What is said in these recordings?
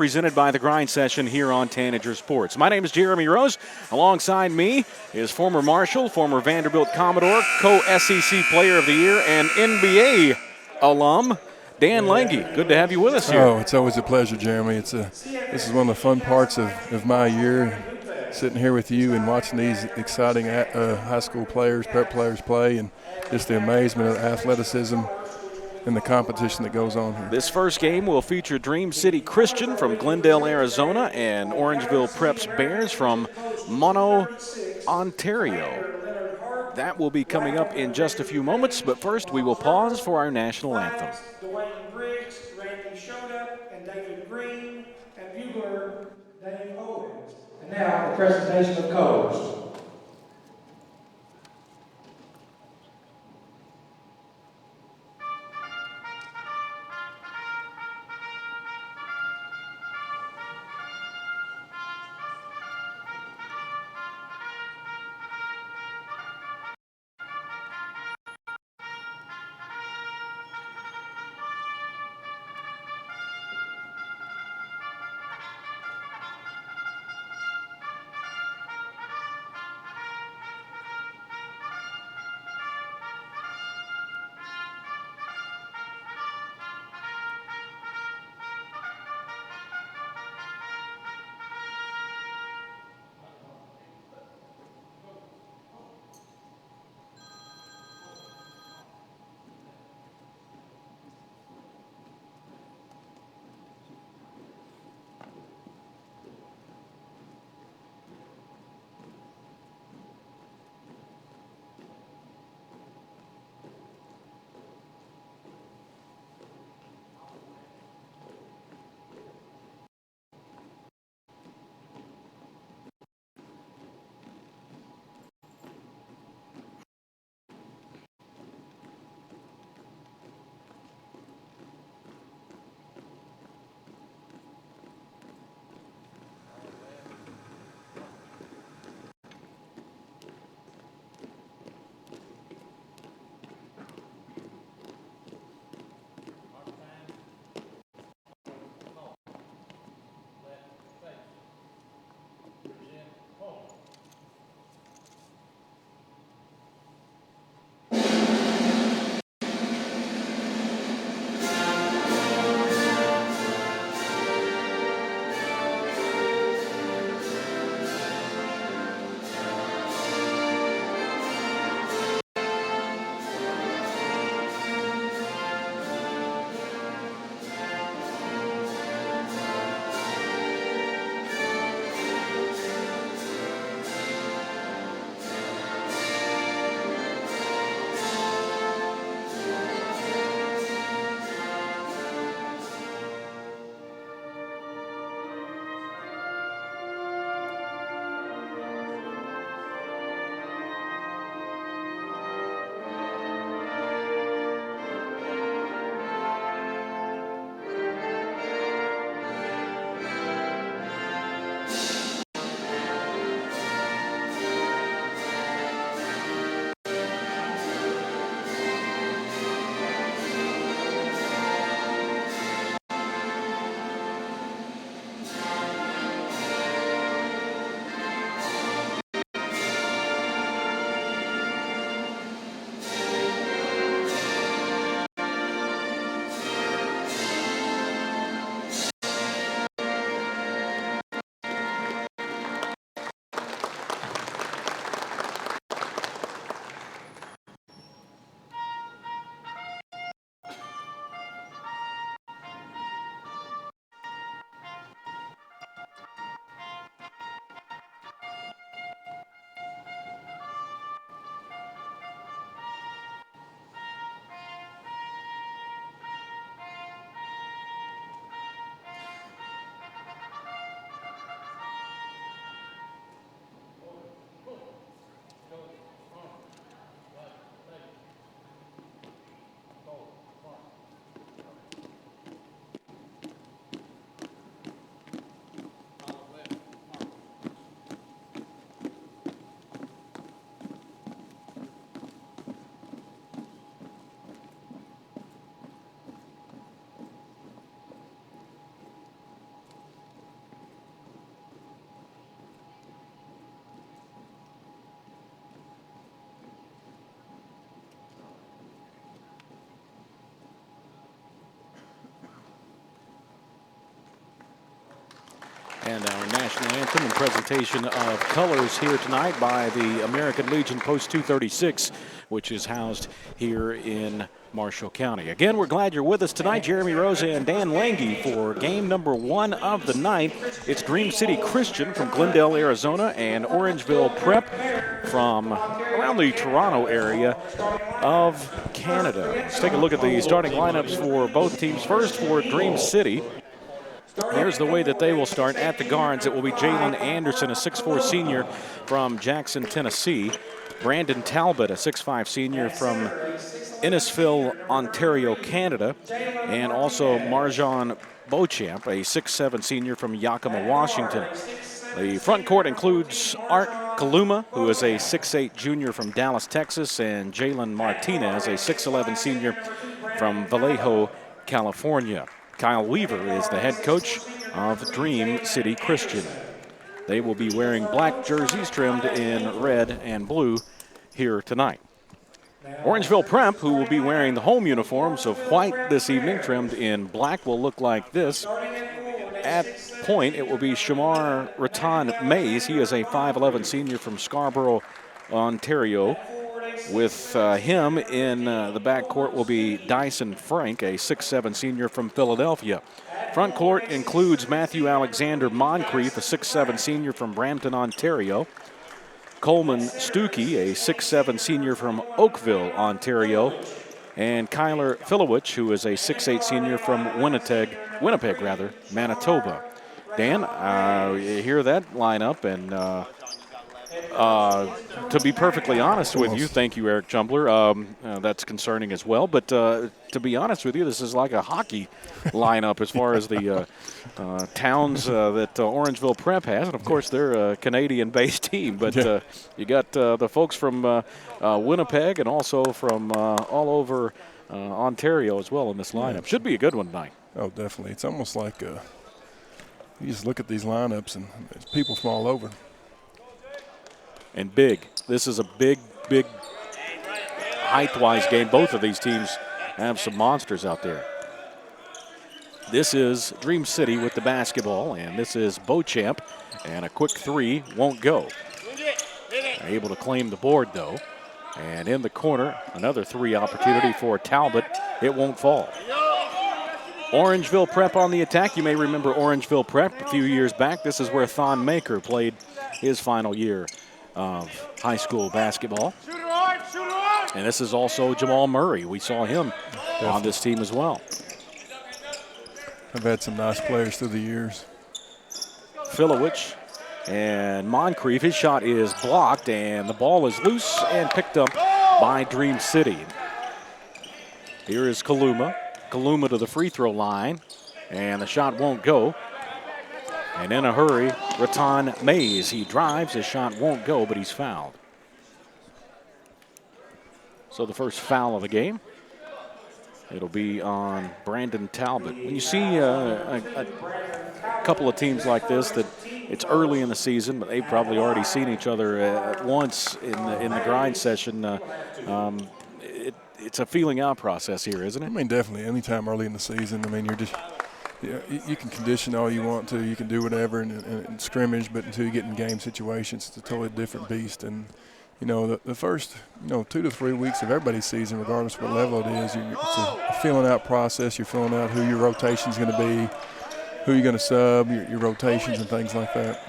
presented by the Grind Session here on Tanager Sports. My name is Jeremy Rose. Alongside me is former Marshall, former Vanderbilt Commodore, co-SEC Player of the Year, and NBA alum, Dan Lange. Good to have you with us here. Oh, it's always a pleasure, Jeremy. This is one of the fun parts of my year, sitting here with you and watching these exciting high school players, prep players play, and just the amazement of the athleticism and the competition that goes on here. This first game will feature Dream City Christian from Glendale, Arizona, and Orangeville Preps Bears from Mono, Ontario. That will be coming up in just a few moments, but first we will pause for our national anthem. Dwayne Briggs, Randy Shoda, and David Green, and bugler Dave Owens. And now the presentation of colors. And our national anthem and presentation of colors here tonight by the American Legion Post 236, which is housed here in Marshall County. Again, we're glad you're with us tonight. Jeremy Rose and Dan Lange for game number 1 of the night. It's Dream City Christian from Glendale, Arizona, and Orangeville Prep from around the Toronto area of Canada. Let's take a look at the starting lineups for both teams. First, for Dream City, here's the way that they will start. At the guards, it will be Jalen Anderson, a 6'4 senior from Jackson, Tennessee. Brandon Talbot, a 6'5 senior from Innisfil, Ontario, Canada. And also Marjan Beauchamp, a 6'7 senior from Yakima, Washington. The front court includes Art Kaluma, who is a 6'8 junior from Dallas, Texas, and Jalen Martinez, a 6'11 senior from Vallejo, California. Kyle Weaver is the head coach of Dream City Christian. They will be wearing black jerseys trimmed in red and blue here tonight. Orangeville Prep, who will be wearing the home uniforms of white this evening, trimmed in black, will look like this. At point, it will be Shamar Ratan Mays. He is a 5'11 senior from Scarborough, Ontario. With him in the backcourt will be Dyson Frank, a 6'7 senior from Philadelphia. Front court includes Matthew Alexander Moncrief, a 6'7 senior from Brampton, Ontario. Coleman Stuckey, a 6'7 senior from Oakville, Ontario. And Kyler Filowich, who is a 6'8 senior from Winnipeg, Manitoba. Dan, you hear that lineup, and to be perfectly honest with you, thank you, Eric Jumbler, that's concerning as well. But to be honest with you, this is like a hockey lineup as far as the towns that Orangeville Prep has. And, of course, they're a Canadian-based team. But you got the folks from Winnipeg and also from all over Ontario as well in this lineup. Should be a good one tonight. Oh, definitely. It's almost like you just look at these lineups and there's people from all over. And big. This is a big height-wise game. Both of these teams have some monsters out there. This is Dream City with the basketball, and this is Beauchamp, and a quick three won't go. Able to claim the board, though. And in the corner, another three opportunity for Talbot. It won't fall. Orangeville Prep on the attack. You may remember Orangeville Prep a few years back. This is where Thon Maker played his final year of high school basketball. And this is also Jamal Murray. We saw him on this team as well. I've had some nice players through the years. Filowich and Moncrief, his shot is blocked, and the ball is loose and picked up by Dream City. Here is Kaluma. Kaluma to the free throw line, and the shot won't go. And in a hurry, Ratan Mays. He drives, his shot won't go, but he's fouled. So the first foul of the game, it'll be on Brandon Talbot. When you see a couple of teams like this, that it's early in the season, but they've probably already seen each other once in the grind session. It's a feeling out process here, isn't it? I mean, definitely. Anytime early in the season, I mean, you're just you can condition all you want to. You can do whatever and scrimmage, but until you get in game situations, it's a totally different beast. And you know, the first 2 to 3 weeks of everybody's season, regardless of what level it is, it's a filling out process. You're filling out who your rotation is going to be, who you're going to sub, your rotations and things like that.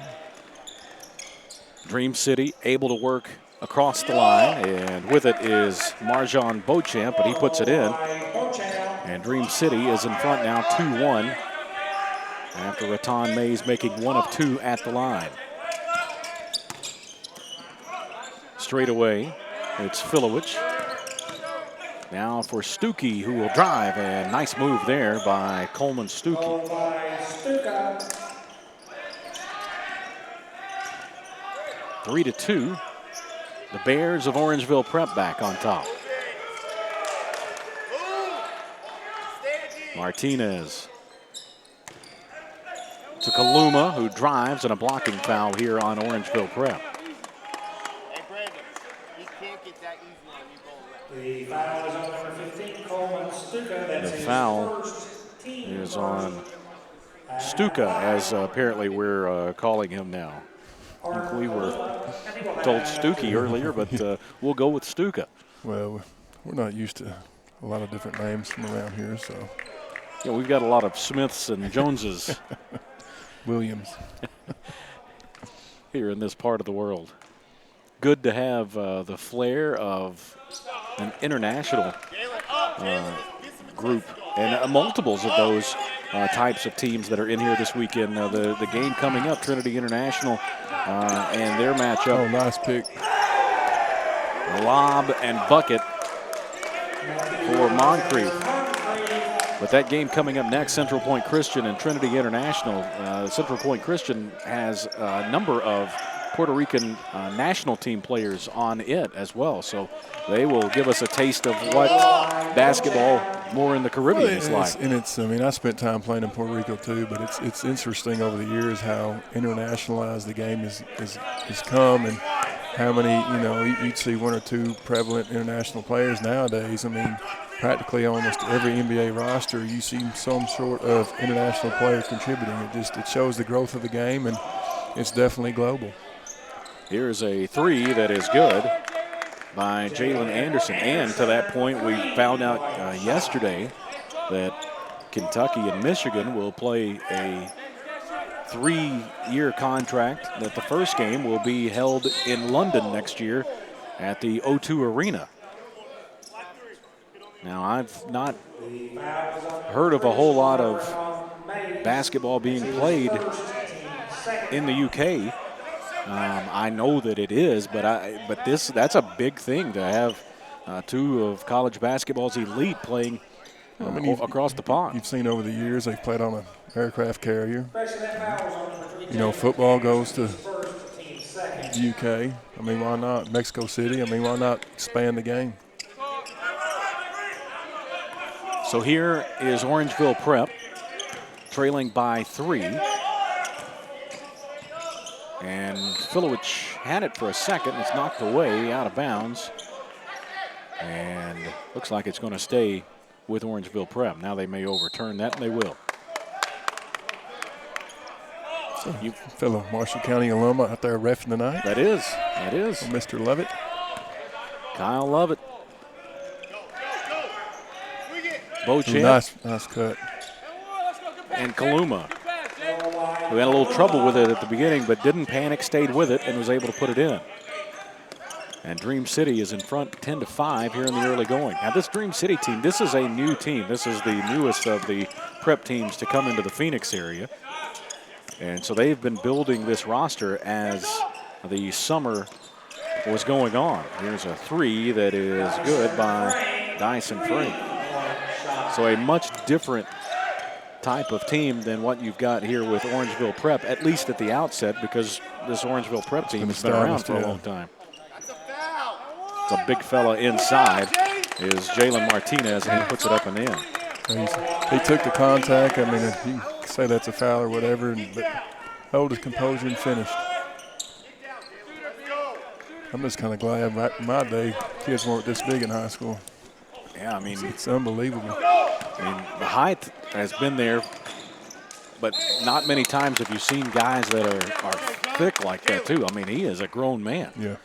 Dream City able to work across the line, and with it is Marjan Beauchamp, but he puts it in. And Dream City is in front now 2-1 after Ratan Mays making 1 of 2 at the line. Straight away, it's Filowich. Now for Stuckey, who will drive, and nice move there by Coleman Stuckey. 3-2. The Bears of Orangeville Prep back on top. Martinez to Kaluma, who drives, and a blocking foul here on Orangeville Prep. Hey, Brandon, he can't get that easy on you both. The foul is on number 15, Coleman Stuka. That's The his foul first team is on Stuka, as apparently we're calling him now. I think we were told Stuckey earlier, but we'll go with Stuka. Well, we're not used to a lot of different names from around here, so. Yeah, we've got a lot of Smiths and Joneses. Williams. Here in this part of the world. Good to have the flair of an international group and multiples of those types of teams that are in here this weekend. The game coming up, Trinity International and their matchup. Oh, nice pick. Lob and bucket for Moncrief. But that game coming up next, Central Point Christian and Trinity International. Central Point Christian has a number of Puerto Rican national team players on it as well. So they will give us a taste of what basketball more in the Caribbean is like. And it's, I mean, I spent time playing in Puerto Rico too, but it's interesting over the years how internationalized the game has come, and how many, you know, you'd see one or two prevalent international players nowadays. I mean, practically almost every NBA roster, you see some sort of international player contributing. It shows the growth of the game, and it's definitely global. Here's a three that is good by Jalen Anderson. And to that point, we found out yesterday that Kentucky and Michigan will play a 3-year contract, that the first game will be held in London next year at the O2 Arena. Now, I've not heard of a whole lot of basketball being played in the UK. I know that it is, but that's a big thing to have two of college basketball's elite playing across the pond. You've seen over the years they've played on an aircraft carrier. You know, football goes to the UK. I mean, why not? Mexico City. I mean, why not expand the game? So here is Orangeville Prep trailing by 3. And Filowich had it for a second. It's knocked away out of bounds. And looks like it's going to stay with Orangeville Prep. Now they may overturn that, and they will. So you fellow Marshall County alum out there reffing tonight. That is. Mr. Lovett. Kyle Lovett. Beauchamp. Nice cut. And Kaluma, who had a little trouble with it at the beginning, but didn't panic, stayed with it, and was able to put it in. And Dream City is in front 10-5 here in the early going. Now this Dream City team, this is a new team. This is the newest of the prep teams to come into the Phoenix area. And so they've been building this roster as the summer was going on. Here's a three that is good by Dyson Frank. So a much different type of team than what you've got here with Orangeville Prep, at least at the outset, because this Orangeville Prep team has been around for a long time. It's a big fella inside is Jalen Martinez, and he puts it up and in. He took the contact. I mean, you can say that's a foul or whatever, but held his composure and finished. I'm just kind of glad back in my day kids weren't this big in high school. Yeah, I mean, it's unbelievable. I mean, the height has been there, but not many times have you seen guys that are thick like that, too. I mean, he is a grown man. Yeah.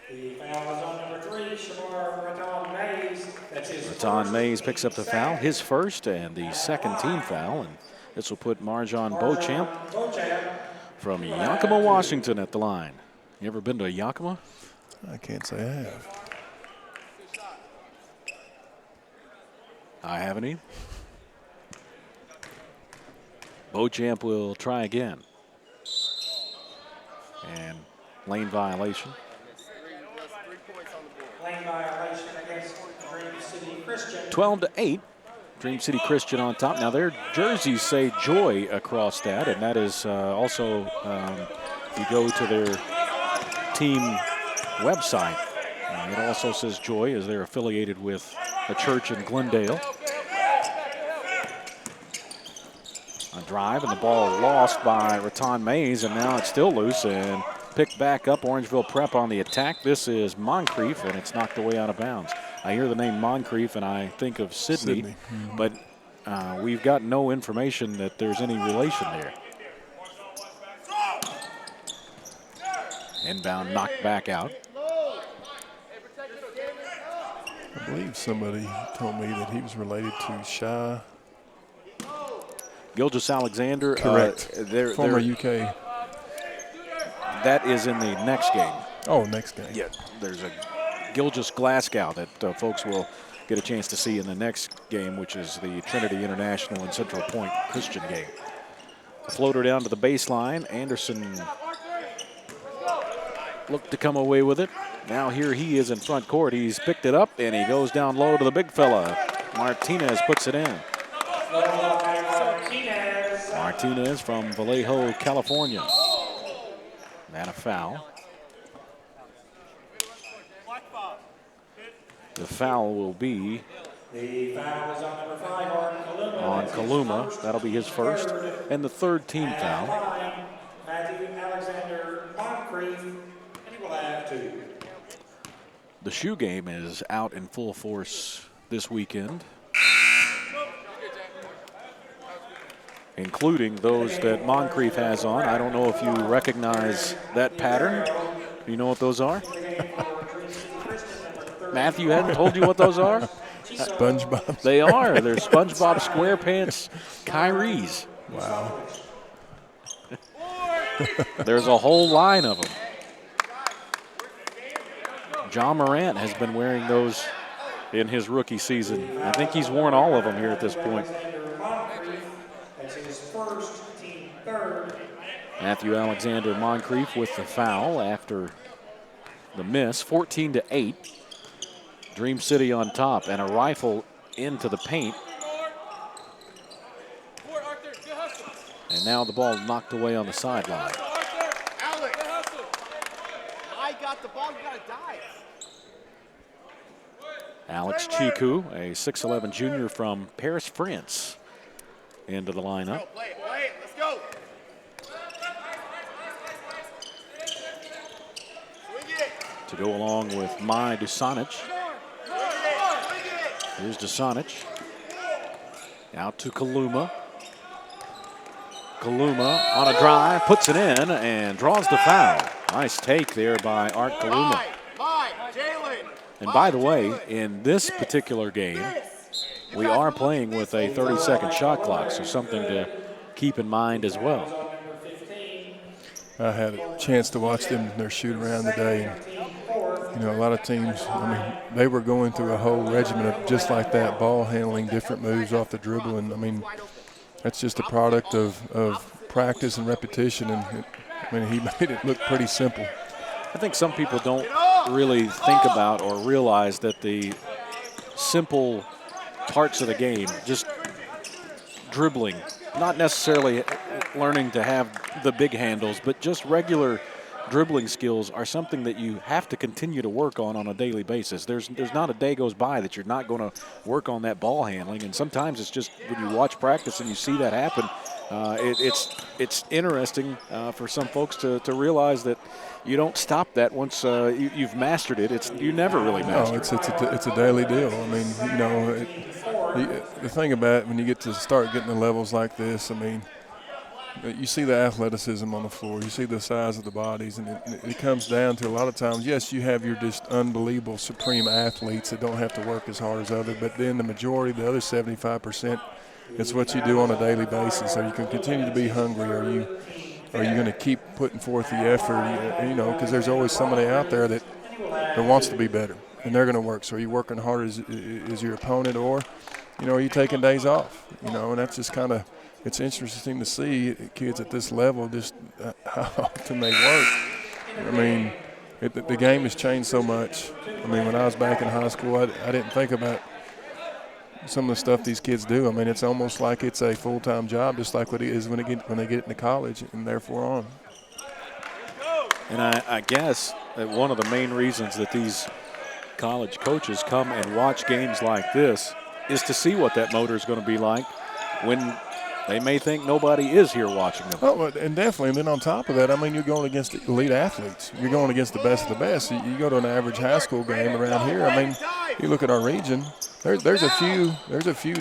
The foul is on number 3, Shamar Mays. That's his Raton Mays picks up the foul, his first and the second team foul, and this will put Marjon Beauchamp from Yakima, Washington at the line. You ever been to Yakima? I can't say I have. I haven't either. Beauchamp will try again. And lane violation. Lane violation against Dream City Christian. 12-8. Dream City Christian on top. Now their jerseys say Joy across that, and that is also, if you go to their team website, it also says Joy as they're affiliated with a church in Glendale. A drive, and the ball lost by Raton Mays, and now it's still loose and picked back up. Orangeville Prep on the attack. This is Moncrief, and it's knocked away out of bounds. I hear the name Moncrief, and I think of Sydney. But we've got no information that there's any relation there. Inbound knocked back out. I believe somebody told me that he was related to Shy. Gilgis Alexander. Correct. Former UK. That is in the next game. Oh, next game. Yeah, there's a Gilgis Glasgow that folks will get a chance to see in the next game, which is the Trinity International and Central Point Christian game. A floater down to the baseline. Anderson looked to come away with it. Now here he is in front court. He's picked it up, and he goes down low to the big fella. Martinez puts it in. Martinez from Vallejo, California. And a foul. The foul will be The foul is on number 5 on Kaluma. That'll be his first. And the third team foul. Matthew Alexander Moncrief, and he will have 2. The shoe game is out in full force this weekend, including those that Moncrief has on. I don't know if you recognize that pattern. Do you know what those are? Matthew hadn't told you what those are? SpongeBob. They are. They're SpongeBob SquarePants Kyries. Wow. There's a whole line of them. John Morant has been wearing those in his rookie season. I think he's worn all of them here at this point. That's his first, team third. Matthew Alexander Moncrief with the foul after the miss. 14-8. Dream City on top, and a rifle into the paint. And now the ball knocked away on the sideline. Alex, I got the ball, you gotta dive. Alex Chiku, a 6'11 junior from Paris, France, into the lineup. Play it, let's go. Swing it. To go along with Mai Dusanic. Here's Dusanic. Out to Kaluma. Kaluma on a drive, puts it in, and draws the foul. Nice take there by Art Kaluma. And by the way, in this particular game, we are playing with a 30-second shot clock, so something to keep in mind as well. I had a chance to watch them their shoot around today, and you know, a lot of teams, I mean, they were going through a whole regimen of just like that, ball handling, different moves off the dribble, and I mean, that's just a product of practice and repetition, and I mean, he made it look pretty simple. I think some people don't really think about or realize that the simple parts of the game, just dribbling, not necessarily learning to have the big handles, but just regular dribbling skills are something that you have to continue to work on a daily basis. There's not a day goes by that you're not going to work on that ball handling, and sometimes it's just when you watch practice and you see that happen, it's interesting for some folks to realize that you don't stop that once you've mastered it. You never really master it. It's a daily deal. I mean, you know, the thing about it, when you get to start getting the levels like this, I mean, you see the athleticism on the floor. You see the size of the bodies, and it comes down to a lot of times, yes, you have your just unbelievable supreme athletes that don't have to work as hard as others, but then the majority, the other 75%, it's what you do on a daily basis. So you can continue to be hungry. Are you going to keep putting forth the effort? You know, because there's always somebody out there that wants to be better, and they're going to work. So are you working hard as your opponent, or, you know, are you taking days off? You know, and that's just kind of, it's interesting to see kids at this level just how often they work. I mean, the game has changed so much. I mean, when I was back in high school, I didn't think about some of the stuff these kids do. I mean, it's almost like it's a full-time job, just like what it is when they get into college and therefore on. And I guess that one of the main reasons that these college coaches come and watch games like this is to see what that motor is going to be like when they may think nobody is here watching them. Oh, and definitely. And then on top of that, I mean, you're going against elite athletes. You're going against the best of the best. You go to an average high school game around here. I mean, you look at our region. There's a few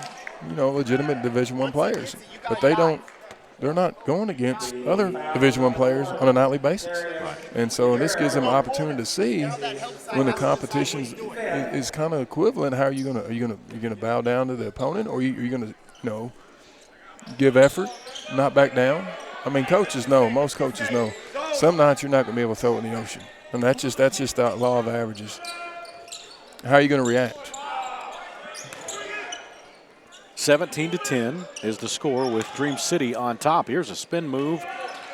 legitimate Division I players, but they're not going against other Division I players on a nightly basis. And so this gives them an opportunity to see when the competition is kind of equivalent. How are you gonna bow down to the opponent, or are you gonna give effort, not back down? I mean, coaches know. Most coaches know. Some nights you're not gonna be able to throw it in the ocean, and that's just the law of averages. How are you gonna react? 17-10 is the score with Dream City on top. Here's a spin move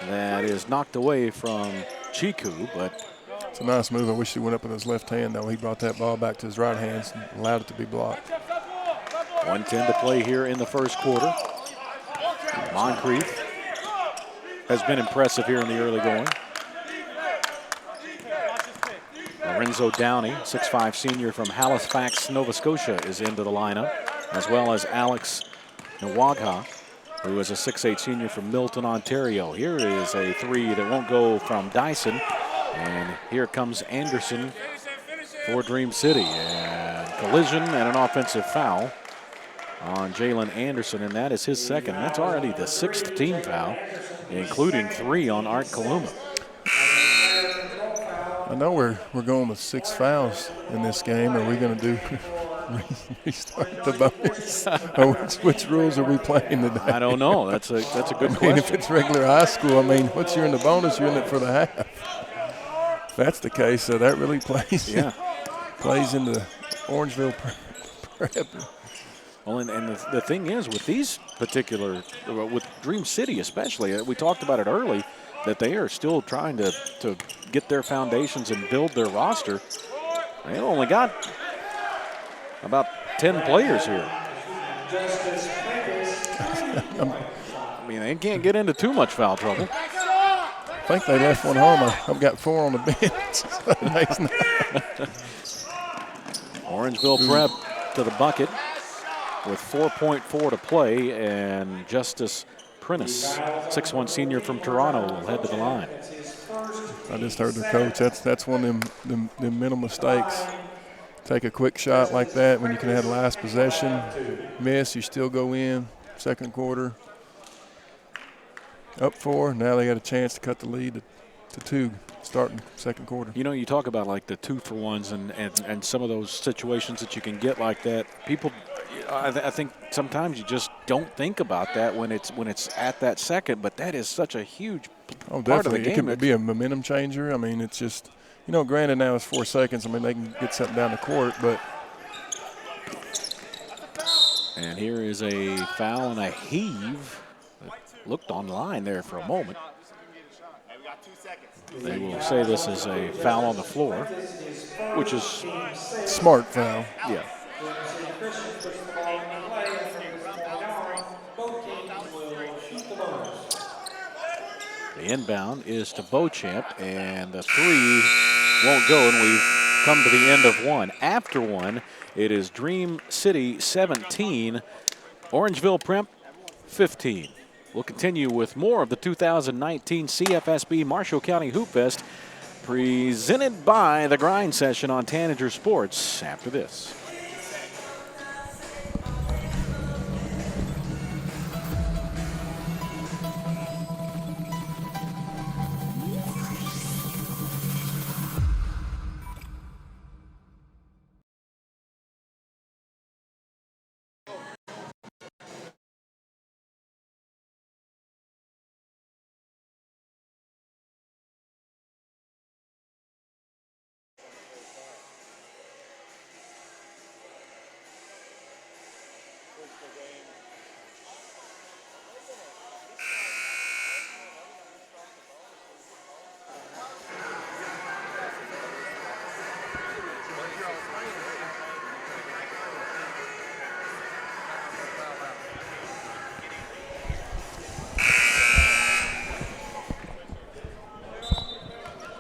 that is knocked away from Chiku, but it's a nice move. I wish he went up with his left hand, though. He brought that ball back to his right hand and allowed it to be blocked. 1:10 to play here in the first quarter. Moncrief has been impressive here in the early going. Lorenzo Downey, 6'5" senior from Halifax, Nova Scotia, is into the lineup, as well as Alex Nwagha, who is a 6'8" senior from Milton, Ontario. Here is a three that won't go from Dyson, and here comes Anderson for Dream City. And collision and an offensive foul on Jalen Anderson, and that is his second. That's already the 6th team foul, including 3 on Art Kaluma. I know we're going with 6 fouls in this game. Are we going to do restart the bonus? Or which rules are we playing today? I don't know. That's a good question. If it's regular high school, once you're in the bonus, you're in it for the half. If that's the case, so that really plays into Orangeville prep. Well, and the thing is, with these particular, with Dream City especially, we talked about it early, that they are still trying to get their foundations and build their roster. They only got about 10 players here. They can't get into too much foul trouble. I think they left one home. I've got 4 on the bench. Orangeville Prep to the bucket with 4.4 to play, and Justice Prentice, 6'1" senior from Toronto, will head to the line. I just heard their coach. That's one of them mental mistakes. Take a quick shot like that when you can have the last possession. Miss, you still go in. Second quarter. Up 4. Now they got a chance to cut the lead to 2 starting second quarter. You talk about like the 2-for-1s and some of those situations that you can get like that. People, I think sometimes you just don't think about that when it's at that second, but that is such a huge part of the game. It can be a momentum changer. It's just, granted now it's 4 seconds. They can get something down the court, but. And here is a foul and a heave. Looked online there for a moment. They will say this is a foul on the floor, which is smart foul. Yeah. The inbound is to Beauchamp, and the 3 won't go, and we've come to the end of one. After one, it is Dream City 17, Orangeville Prep 15. We'll continue with more of the 2019 CFSB Marshall County Hoopfest, presented by the Grind Session on Tanager Sports after this.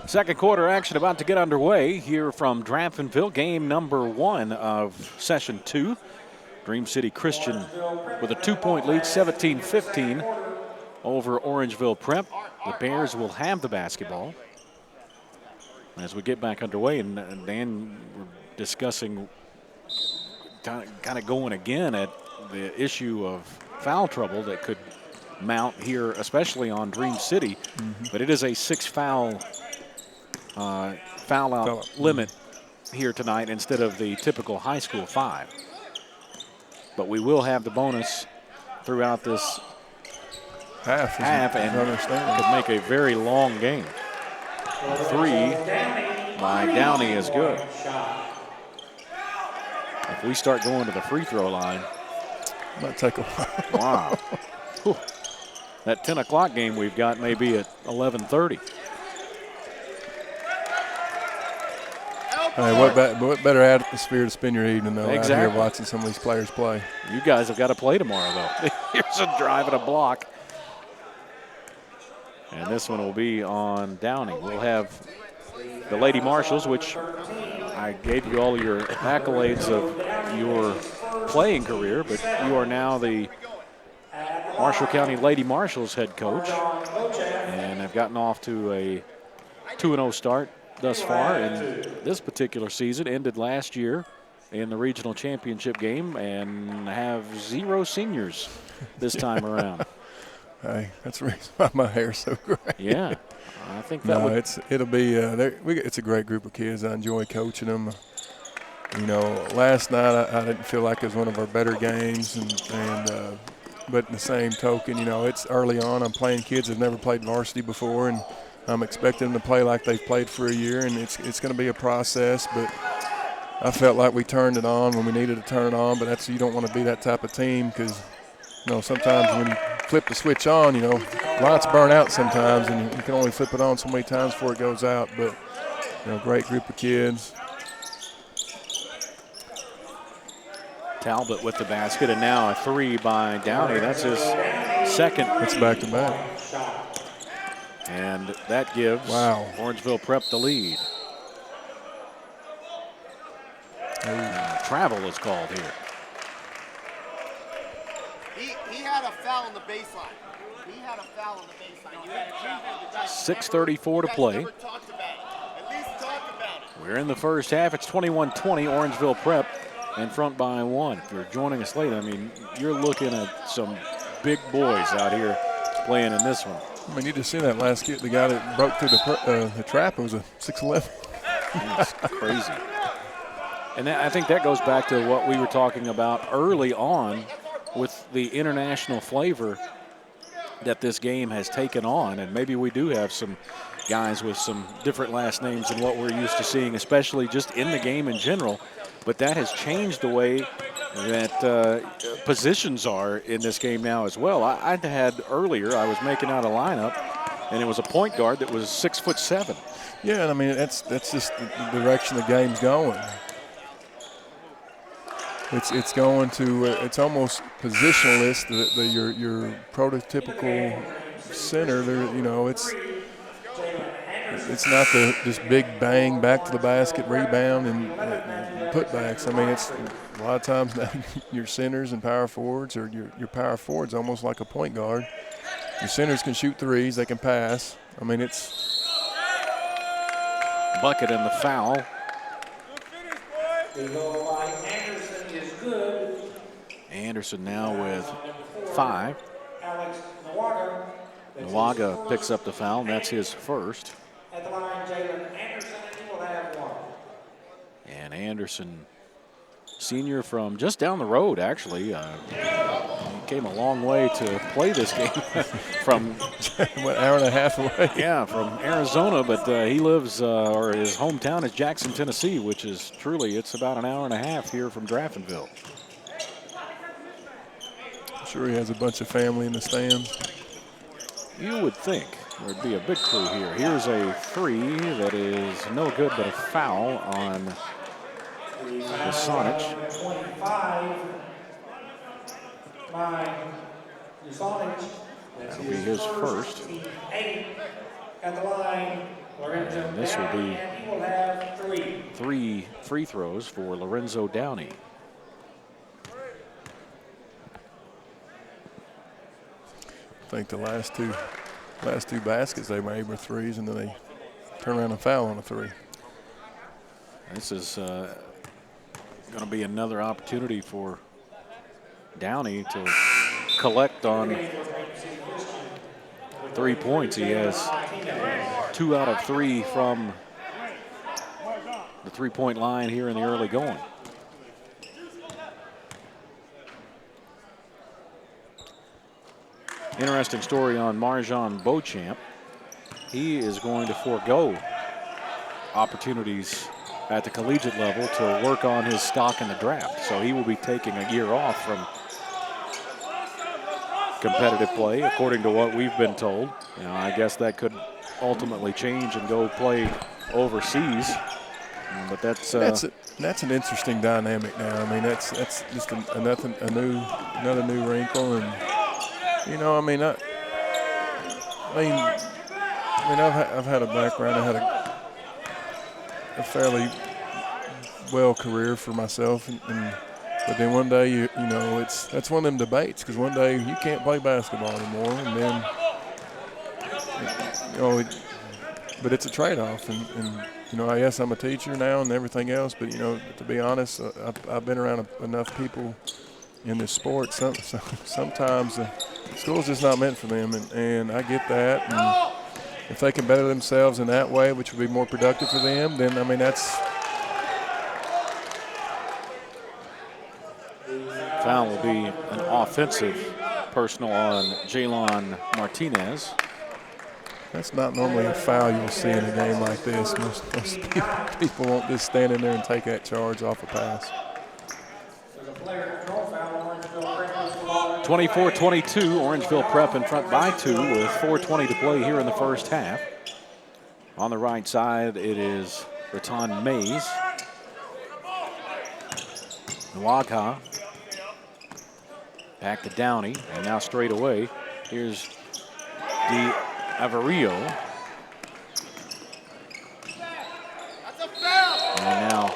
Second quarter action about to get underway here from Draftonville. Game number 1 of session 2. Dream City Christian with a 2-point lead, 17-15 over Orangeville Prep. The Bears will have the basketball. As we get back underway, and Dan, we're discussing kind of going again at the issue of foul trouble that could mount here, especially on Dream City. But it is a 6 foul out limit here tonight instead of the typical high school 5. But we will have the bonus throughout this half and could make a very long game. 3 by Downey is good. If we start going to the free throw line, might take a while. Wow. Whew. That 10 o'clock game we've got may be at 11:30. Hey, what better atmosphere to spend your evening, though, out here watching some of these players play. You guys have got to play tomorrow, though. Here's a drive and a block. And this one will be on Downing. We'll have the Lady Marshals, which I gave you all your accolades of your playing career, but you are now the Marshall County Lady Marshals head coach and have gotten off to a 2-0 start thus far in this particular season. Ended last year in the regional championship game and have 0 seniors this time around. Hey, that's the reason why my hair's so great. Yeah, I think that would. It'll be. It's a great group of kids. I enjoy coaching them. You know, last night I didn't feel like it was one of our better games, but in the same token, you know, it's early on. I'm playing kids that have never played varsity before, and I'm expecting them to play like they've played for a year, and it's going to be a process. But I felt like we turned it on when we needed to turn it on. But you don't want to be that type of team because, you know, sometimes when you flip the switch on, you know, lights burn out sometimes, and you can only flip it on so many times before it goes out. But, you know, great group of kids. Talbot with the basket, and now a 3 by Downey. That's his second. It's back-to-back. And that gives Orangeville Prep the lead. Travel is called here. He had a foul on the baseline. 6:34 to play. We're in the first half. It's 21-20, Orangeville Prep in front by 1. If you're joining us late, I mean, you're looking at some big boys out here playing in this one. I mean, you just seen that last kid, the guy that broke through the trap. It was a 6'11". That's crazy. And I think that goes back to what we were talking about early on with the international flavor that this game has taken on. And maybe we do have some guys with some different last names than what we're used to seeing, especially just in the game in general. But that has changed the way that positions are in this game now as well. I had earlier, I was making out a lineup, and it was a point guard that was 6'7". Yeah, I mean, that's just the direction the game's going. It's going to it's almost positionless. Your prototypical center. You know, it's not this big bang back to the basket rebound and putbacks. I mean, it's a lot of times now your centers and power forwards, or your power forwards almost like a point guard. Your centers can shoot threes. They can pass. I mean, it's bucket and the foul. Anderson now with 5. Nawaga picks up the foul, and that's his first. At the line, Jalen Anderson, and he will have 1. And Anderson, senior from just down the road, actually. He came a long way to play this game from what, hour and a half away? Yeah, from Arizona, but he lives, or his hometown is Jackson, Tennessee, which is truly, it's about an hour and a half here from Graftonville. I'm sure he has a bunch of family in the stands. You would think there'd be a big crew here. Here's a 3 that is no good, but a foul on Jasonic. 25 by Jasonic. That'll be his first. 8 at the line. And this will be he will have 3 free throws for Lorenzo Downey. I think the last two baskets they made were threes, and then they turn around and foul on a 3. This is going to be another opportunity for Downey to collect on 3 points. He has 2 out of 3 from the three-point line here in the early going. Interesting story on Marjan Beauchamp. He is going to forego opportunities at the collegiate level to work on his stock in the draft. So he will be taking a year off from competitive play, according to what we've been told. You know, I guess that could ultimately change and go play overseas. But that's an interesting dynamic now. I mean, that's just another new wrinkle, and you know, I mean, I've had a background. I had a fairly well career for myself, but then one day you know that's one of them debates, because one day you can't play basketball anymore, and then you know, but it's a trade-off, and you know, yes, I'm a teacher now and everything else, but you know, to be honest, I've been around enough people in this sport. Sometimes school's just not meant for them, and I get that. And if they can better themselves in that way, which would be more productive for them, then I mean that's. Foul will be an offensive personal on Jalen Martinez. That's not normally a foul you'll see in a game like this. Most people won't just stand in there and take that charge off a pass. 24-22, Orangeville Prep in front by 2 with 4:20 to play here in the first half. On the right side, it is Raton Mays. Nwaka back to Downey, and now straight away, here's the Avarillo. And now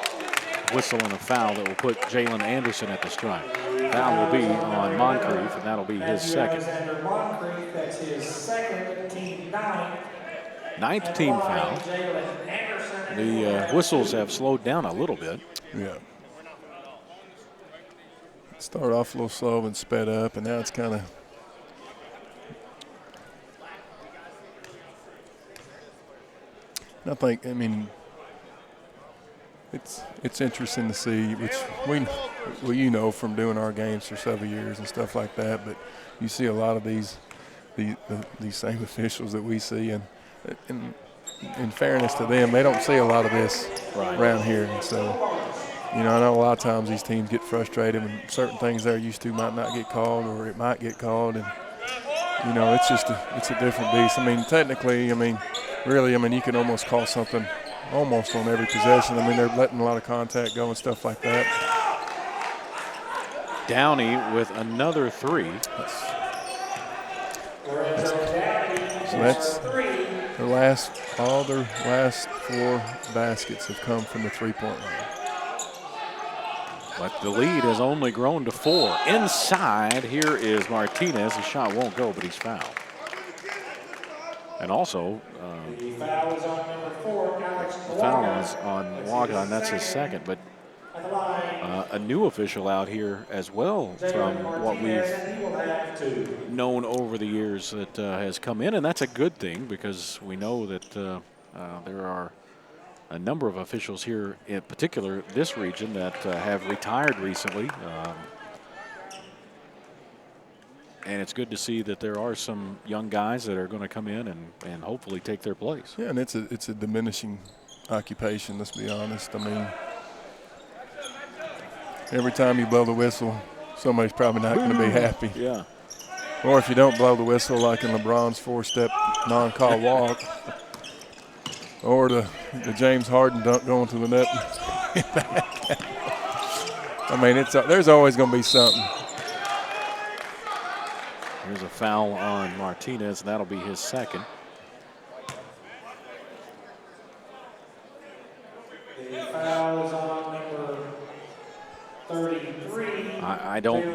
whistling a foul that will put Jalen Anderson at the strike. Foul will be on Moncrief, and that'll be his second. That's his second, team Ninth team foul. The whistles have slowed down a little bit. Yeah. Started off a little slow and sped up, and now it's kind of. I mean, it's interesting to see, which you know from doing our games for several years and stuff like that. But you see a lot of these same officials that we see, and in fairness to them, they don't see a lot of this around here. And so, you know, I know a lot of times these teams get frustrated when certain things they're used to might not get called, or it might get called, and you know, it's a different beast. I mean, technically, really, you can almost call something almost on every possession. I mean, they're letting a lot of contact go and stuff like that. Downey with another 3. So that's all their last 4 baskets have come from the three-point line. But the lead has only grown to 4. Inside, here is Martinez. His shot won't go, but he's fouled. And also, The foul is on number 4, Alex the foul is on Nwaka, and that's his second. But a new official out here as well from what we've known over the years that has come in, and that's a good thing, because we know that there are a number of officials here, in particular this region, that have retired recently. And it's good to see that there are some young guys that are going to come in and hopefully take their place. Yeah, and it's a diminishing occupation, let's be honest. I mean, every time you blow the whistle, somebody's probably not going to be happy. Yeah. Or if you don't blow the whistle, like in LeBron's 4-step non-call walk, or the James Harden dunk going to the net. I mean, there's always going to be something. Here's a foul on Martinez, and that'll be his second. The foul is on number 33. I don't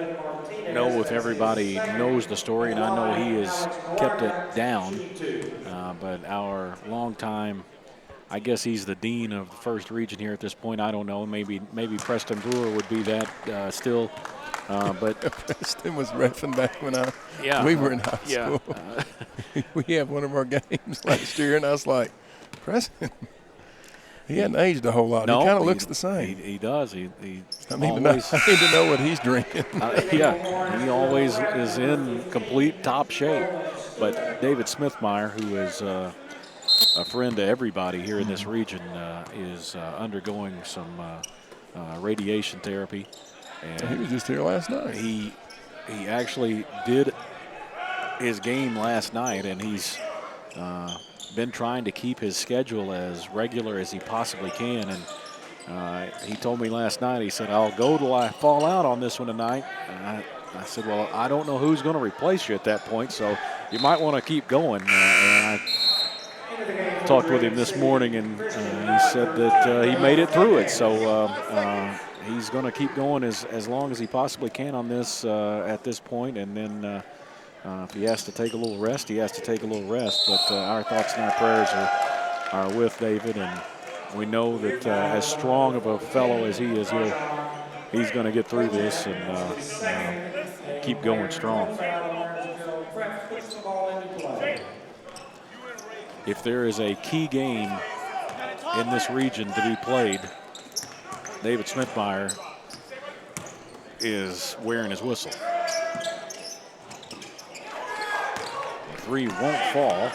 know if everybody knows the story, and I know he has kept it down. But our longtime, I guess he's the dean of the first region here at this point. I don't know. Maybe Preston Brewer would be that still. But Preston was reffing back when yeah, we were in high yeah, school. We had one of our games last year, and I was like, Preston, he hadn't aged a whole lot. no, he kind of looks the same. He does. He I need always, to know what he's drinking. yeah, he always is in complete top shape. But David Smithmeyer, who is a friend to everybody here in this region, is undergoing some radiation therapy. And he was just here last night. He actually did his game last night, and he's been trying to keep his schedule as regular as he possibly can. And he told me last night, he said, I'll go till I fall out on this one tonight. And I said, well, I don't know who's going to replace you at that point, so you might want to keep going. And I talked with him this morning, and he said that he made it through it. So he's going to keep going as long as he possibly can on this at this point, and then if he has to take a little rest, he has to take a little rest. But our thoughts and our prayers are with David, and we know that as strong of a fellow as he is, he's going to get through this and keep going strong. If there is a key game in this region to be played, David Smithmeyer is wearing his whistle. Three won't fall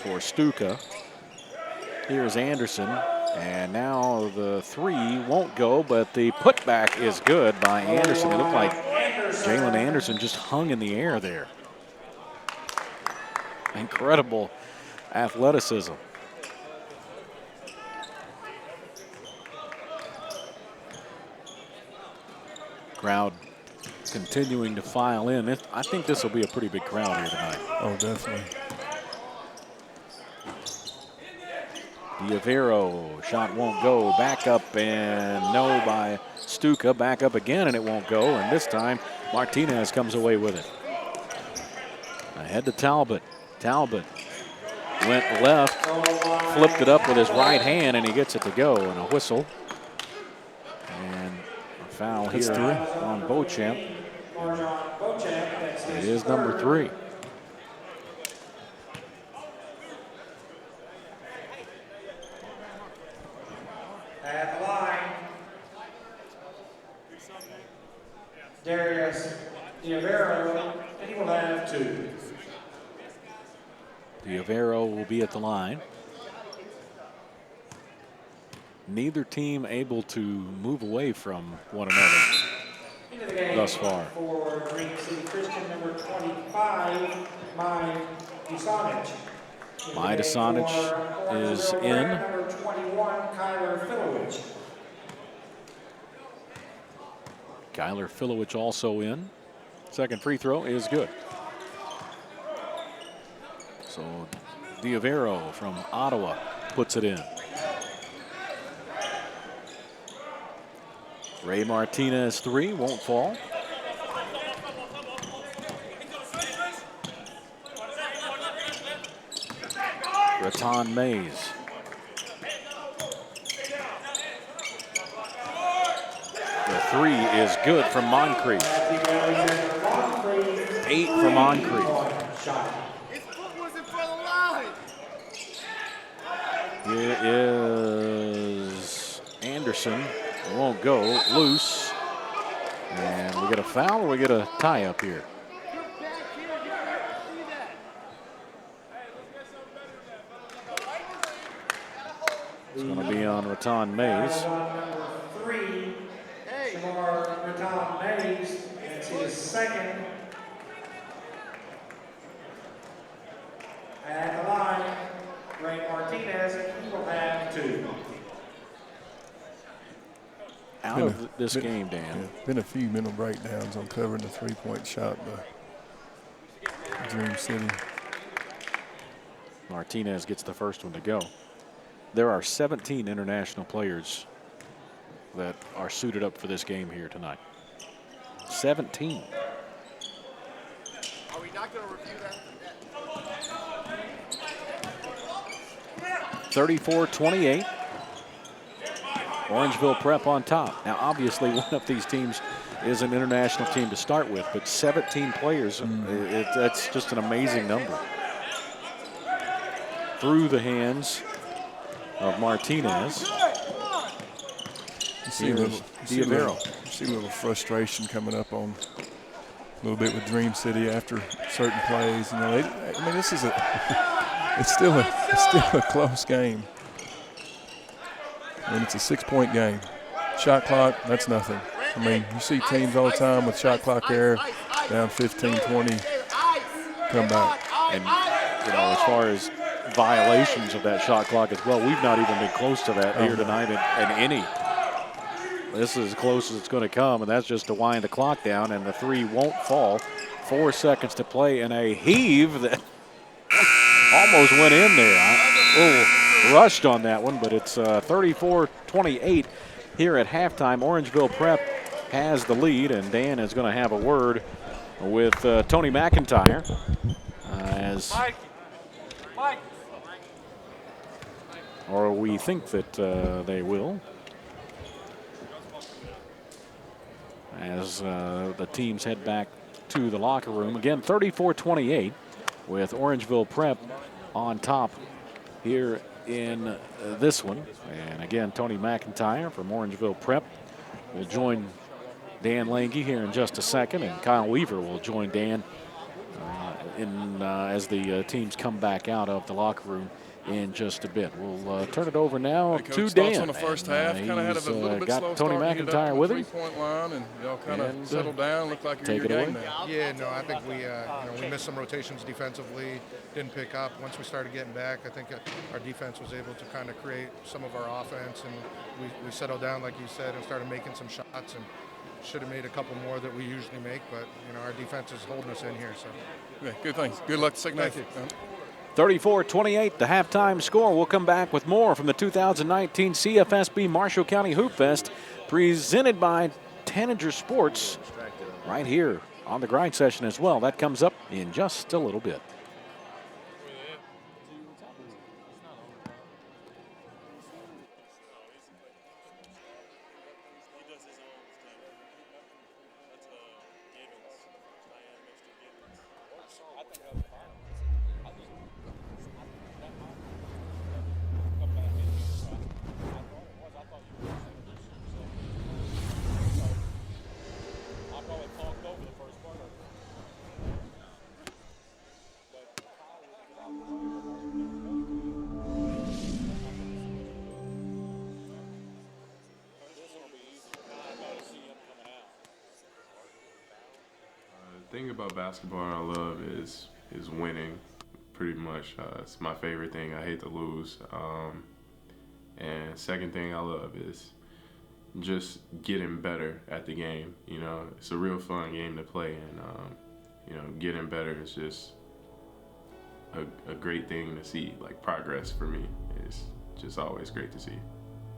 for Stuka. Here's Anderson, and now the three won't go, but the putback is good by Anderson. It looked like Jalen Anderson just hung in the air there. Incredible athleticism. Crowd continuing to file in. I think this will be a pretty big crowd here tonight. Oh, definitely. Diavero, shot won't go. Back up and no by Stuka. Back up again and it won't go. And this time Martinez comes away with it. Ahead to Talbot. Talbot went left, flipped it up with his right hand, and he gets it to go. And a whistle. And a foul here on Beauchamp. It is number 3. At the line, Darius Diavero, and he will have 2. Diavero will be at the line. Neither team able to move away from one another thus far. For Green City Christian, number 25, Mai Desonich. Mai Desonich is in. Number 21, Kyler Filowich. Kyler Filowich also in. Second free throw is good. So Diavero from Ottawa puts it in. Ray Martinez 3 won't fall. Raton Mays. The 3 is good from Moncrief. 8 from Moncrief. His foot was in front of the line. It is Anderson. It won't go. Loose. And we get a foul or we get a tie up here? It's going to be on Raton Mays. Number 3, for Raton Mays. It's his second. At the line, Ray Martinez, and he will have 2. Out of this game, Dan. Yeah, been a few mental breakdowns on covering the three-point shot by Dream City. Martinez gets the first one to go. There are 17 international players that are suited up for this game here tonight. 17. Are we not going to review that? 34-28. Orangeville Prep on top. Now, obviously, one of these teams is an international team to start with, but 17 players, that's just an amazing number. Through the hands of Martinez. You see a little frustration coming up on a little bit with Dream City after certain plays. You know, I mean, this is it's still a close game. I mean, it's a 6-point game. Shot clock, that's nothing. I mean, you see teams all the time with shot clock error, down 15, 20, come back. And, you know, as far as violations of that shot clock as well, we've not even been close to that here tonight in any. This is as close as it's going to come, and that's just to wind the clock down, and the three won't fall. 4 seconds to play, and a heave that almost went in there. A little rushed on that one, but it's 34-28 here at halftime. Orangeville Prep has the lead, and Dan is going to have a word with Tony McIntyre or we think that they will, as the teams head back to the locker room. Again, 34-28 with Orangeville Prep on top here in this one. And again, Tony McIntyre from Orangeville Prep will join Dan Lange here in just a second, and Kyle Weaver will join Dan as the teams come back out of the locker room in just a bit. We'll turn it over now to Dan. On the first half, kind of had a little bit got slow Tony start McIntyre with him. 3-point line, and y'all kind of settled down. Looked like you're in your game now. Yeah, no, I think we missed some rotations defensively, didn't pick up. Once we started getting back, I think our defense was able to kind of create some of our offense, and we settled down, like you said, and started making some shots, and should have made a couple more that we usually make, but our defense is holding us in here. So, yeah, good things. Good luck the second half. 34-28, the halftime score. We'll come back with more from the 2019 CFSB Marshall County Hoopfest, presented by Tanager Sports, right here on the grind session as well. That comes up in just a little bit. The thing about basketball I love is winning. Pretty much, it's my favorite thing. I hate to lose. And second thing I love is just getting better at the game. It's a real fun game to play, and getting better is just a great thing to see. Like, progress for me is just always great to see.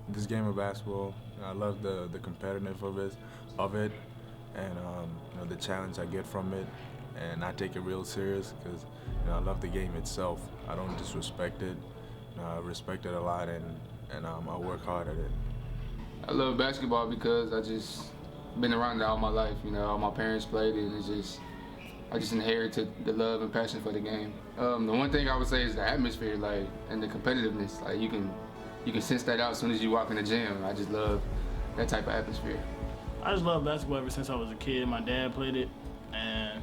This game of basketball, I love the competitiveness of it, and the challenge I get from it, and I take it real serious because I love the game itself. I don't disrespect it. I respect it a lot, and I work hard at it. I love basketball because I just been around it all my life. All my parents played it, and I just inherited the love and passion for the game. The one thing I would say is the atmosphere, and the competitiveness. You can sense that out as soon as you walk in the gym. I just love that type of atmosphere. I just love basketball ever since I was a kid. My dad played it, and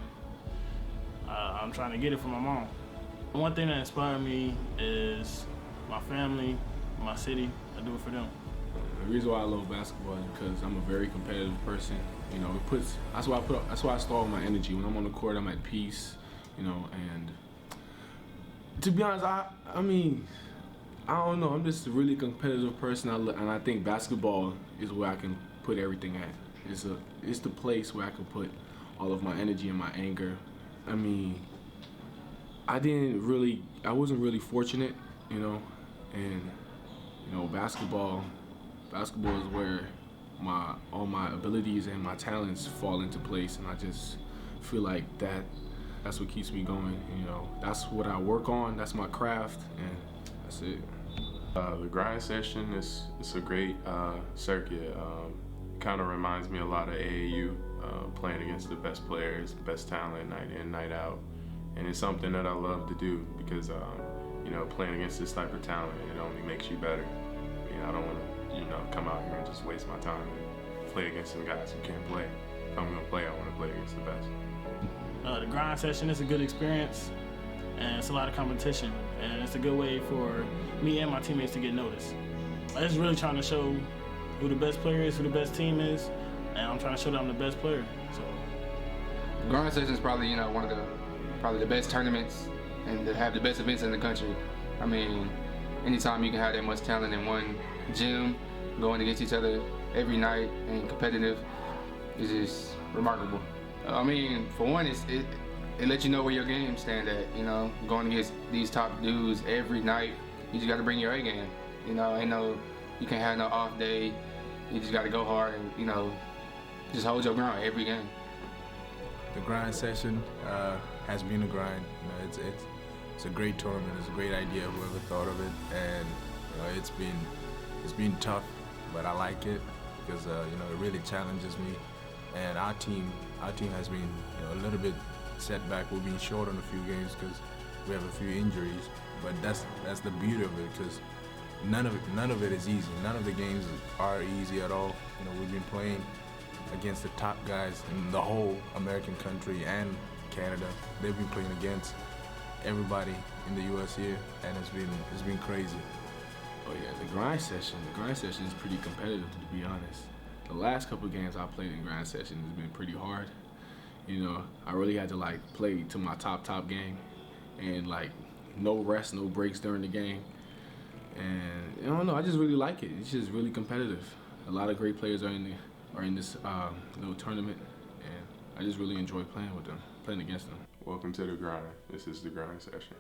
I'm trying to get it from my mom. One thing that inspired me is my family, my city. I do it for them. The reason why I love basketball is because I'm a very competitive person. That's why I store my energy. When I'm on the court, I'm at peace. And to be honest, I don't know. I'm just a really competitive person, and I think basketball is where I can put everything at. It's the place where I can put all of my energy and my anger. I wasn't really fortunate, and basketball is where all my abilities and my talents fall into place, and I just feel like that's what keeps me going. That's what I work on. That's my craft, and that's it. The grind session is a great circuit. Kind of reminds me a lot of AAU, playing against the best players, best talent, night in, night out. And it's something that I love to do because, you know, playing against this type of talent, it only makes you better. I mean, I don't want to, you know, come out here and just waste my time and play against some guys who can't play. If I'm going to play, I want to play against the best. The grind session is a good experience, and it's a lot of competition, and it's a good way for me and my teammates to get noticed. I'm just really trying to show who the best player is, who the best team is, and I'm trying to show that I'm the best player. So, the grind session is probably, you know, one of the best tournaments and to have the best events in the country. I mean, anytime you can have that much talent in one gym, going against each other every night and competitive, is just remarkable. I mean, for one, it lets you know where your game stand at. You know, going against these top dudes every night, you just got to bring your A game. You know, you can't have no off day. You just got to go hard and, you know, just hold your ground every game. The grind session has been a grind. You know, it's a great tournament. It's a great idea. Whoever thought of it, and you know, it's been tough, but I like it because you know, it really challenges me. And our team has been, you know, a little bit setback. We've been short on a few games because we have a few injuries. But that's the beauty of it, because none of it is easy. None of the games are easy at all. You know, we've been playing against the top guys in the whole American country and Canada. They've been playing against everybody in the U.S. here, and it's been crazy. Oh yeah, the grind session is pretty competitive, to be honest. The last couple of games I played in grind session has been pretty hard. You know, I really had to like play to my top game, and like no rest, no breaks during the game. And I don't know, I just really like it. It's just really competitive. A lot of great players are in this little tournament, and I just really enjoy playing with them, playing against them. Welcome to the grind. This is the grind session.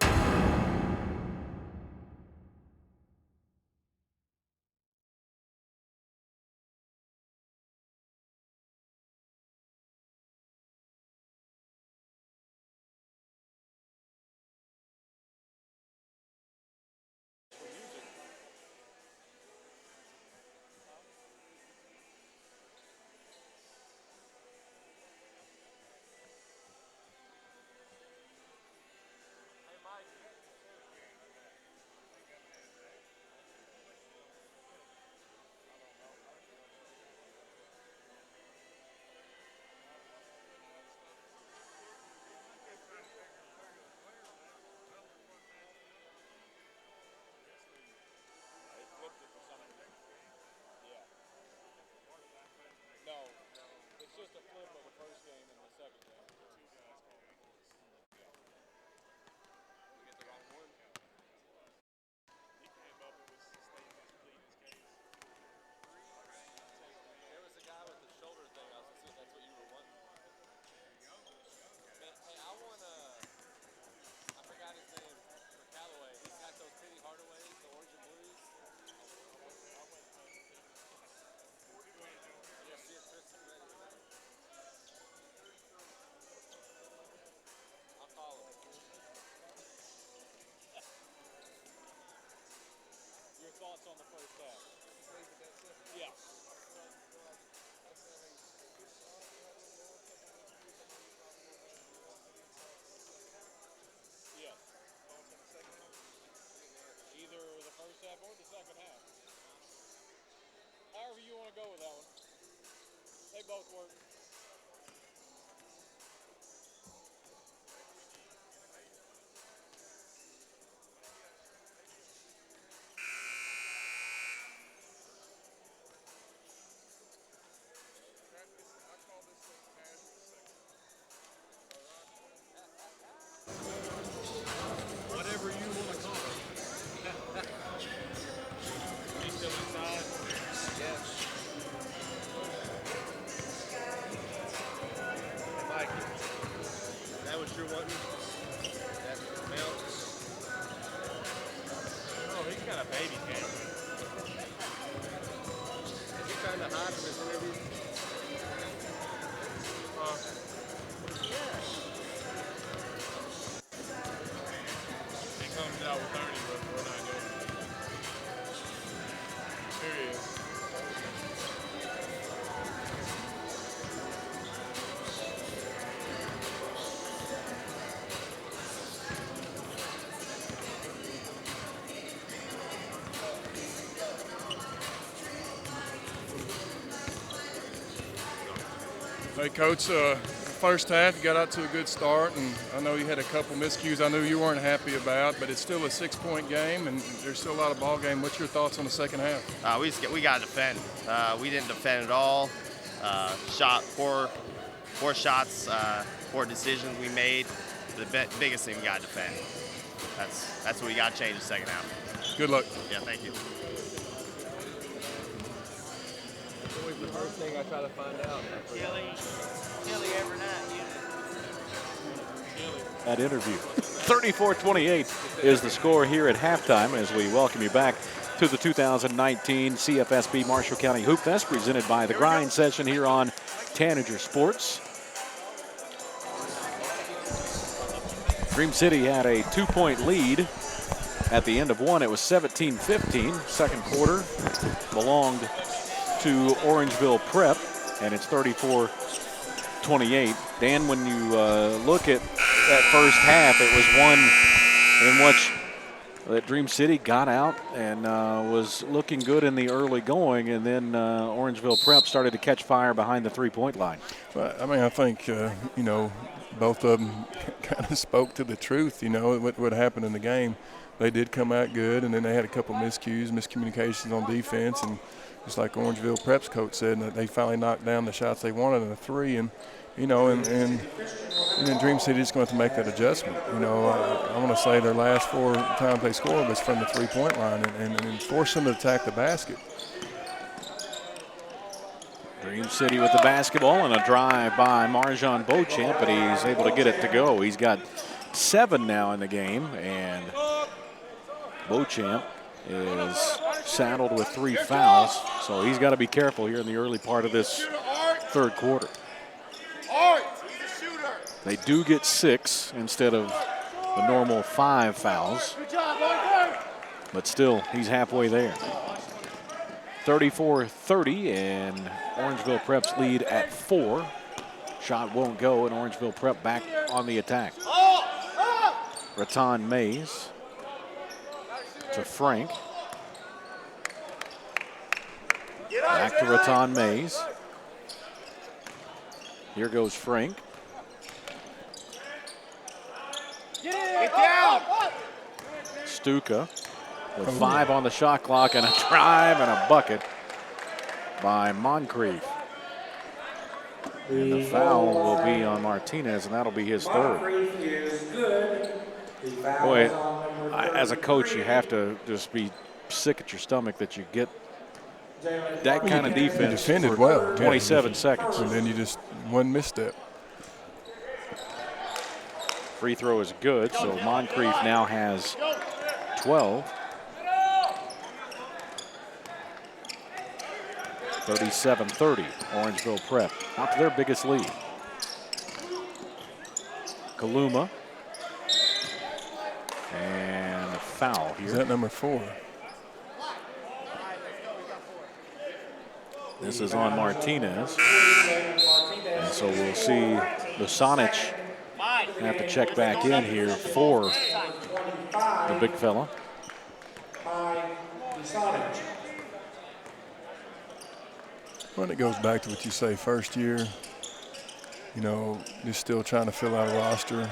Thoughts on the first half? Yeah. Yes. Either the first half or the second half. However you want to go with that one. They both work. Whatever you want to call it. He's still inside? Yes. Mike, is that what you're wanting? That mount? Oh, he's got a baby camera. Is he trying to hide from his interview? Yeah. He comes out with 30, but we're not doing it. Hey, Coach, first half you got out to a good start, and I know you had a couple miscues I knew you weren't happy about, but it's still a 6-point game, and there's still a lot of ball game. What's your thoughts on the second half? We got to defend. We didn't defend at all. Shot poor shots, poor decisions we made. The biggest thing we got to defend. That's what we got to change the second half. Good luck. Yeah, thank you. Always the first thing I try to find out. Chili every night. That interview. 34-28 is the score here at halftime as we welcome you back to the 2019 CFSB Marshall County Hoopfest presented by The Grind Session here on Tanager Sports. Dream City had a 2-point lead at the end of one. It was 17-15. Second quarter belonged to Orangeville Prep, and it's 34-28. Dan, when you look at that first half, it was one in which that Dream City got out and was looking good in the early going, and then Orangeville Prep started to catch fire behind the three-point line. Well, I mean, I think, both of them kind of spoke to the truth, what happened in the game. They did come out good, and then they had a couple miscommunications on defense, and just like Orangeville Prep's coach said, that they finally knocked down the shots they wanted in a three, and then Dream City is going to have to make that adjustment. I want to say their last 4 times they scored was from the three-point line and force them to attack the basket. Dream City with the basketball and a drive by Marjan Beauchamp, but he's able to get it to go. He's got 7 now in the game, and Beauchamp is saddled with 3 fouls, so he's got to be careful here in the early part of this third quarter. They do get 6 instead of the normal 5 fouls, but still, he's halfway there. 34-30, and Orangeville Prep's lead at 4. Shot won't go, and Orangeville Prep back on the attack. Raton Mays to Frank. Back to Raton Mays. Here goes Frank. Get down! Stuka with 5 on the shot clock and a drive and a bucket by Moncrief. And the foul will be on Martinez, and that'll be his third. Boy, as a coach, you have to just be sick at your stomach that you get that kind of defense defended for well. 27 seconds. And then you just one misstep. Free throw is good, so Moncrief now has 12. 37-30, Orangeville Prep, out to their biggest lead. Kaluma. And a foul here. Is that number 4? This is on Martinez. And so we'll see Lusanic have to check back in here for the big fella. Well, it goes back to what you say, first year, just still trying to fill out a roster.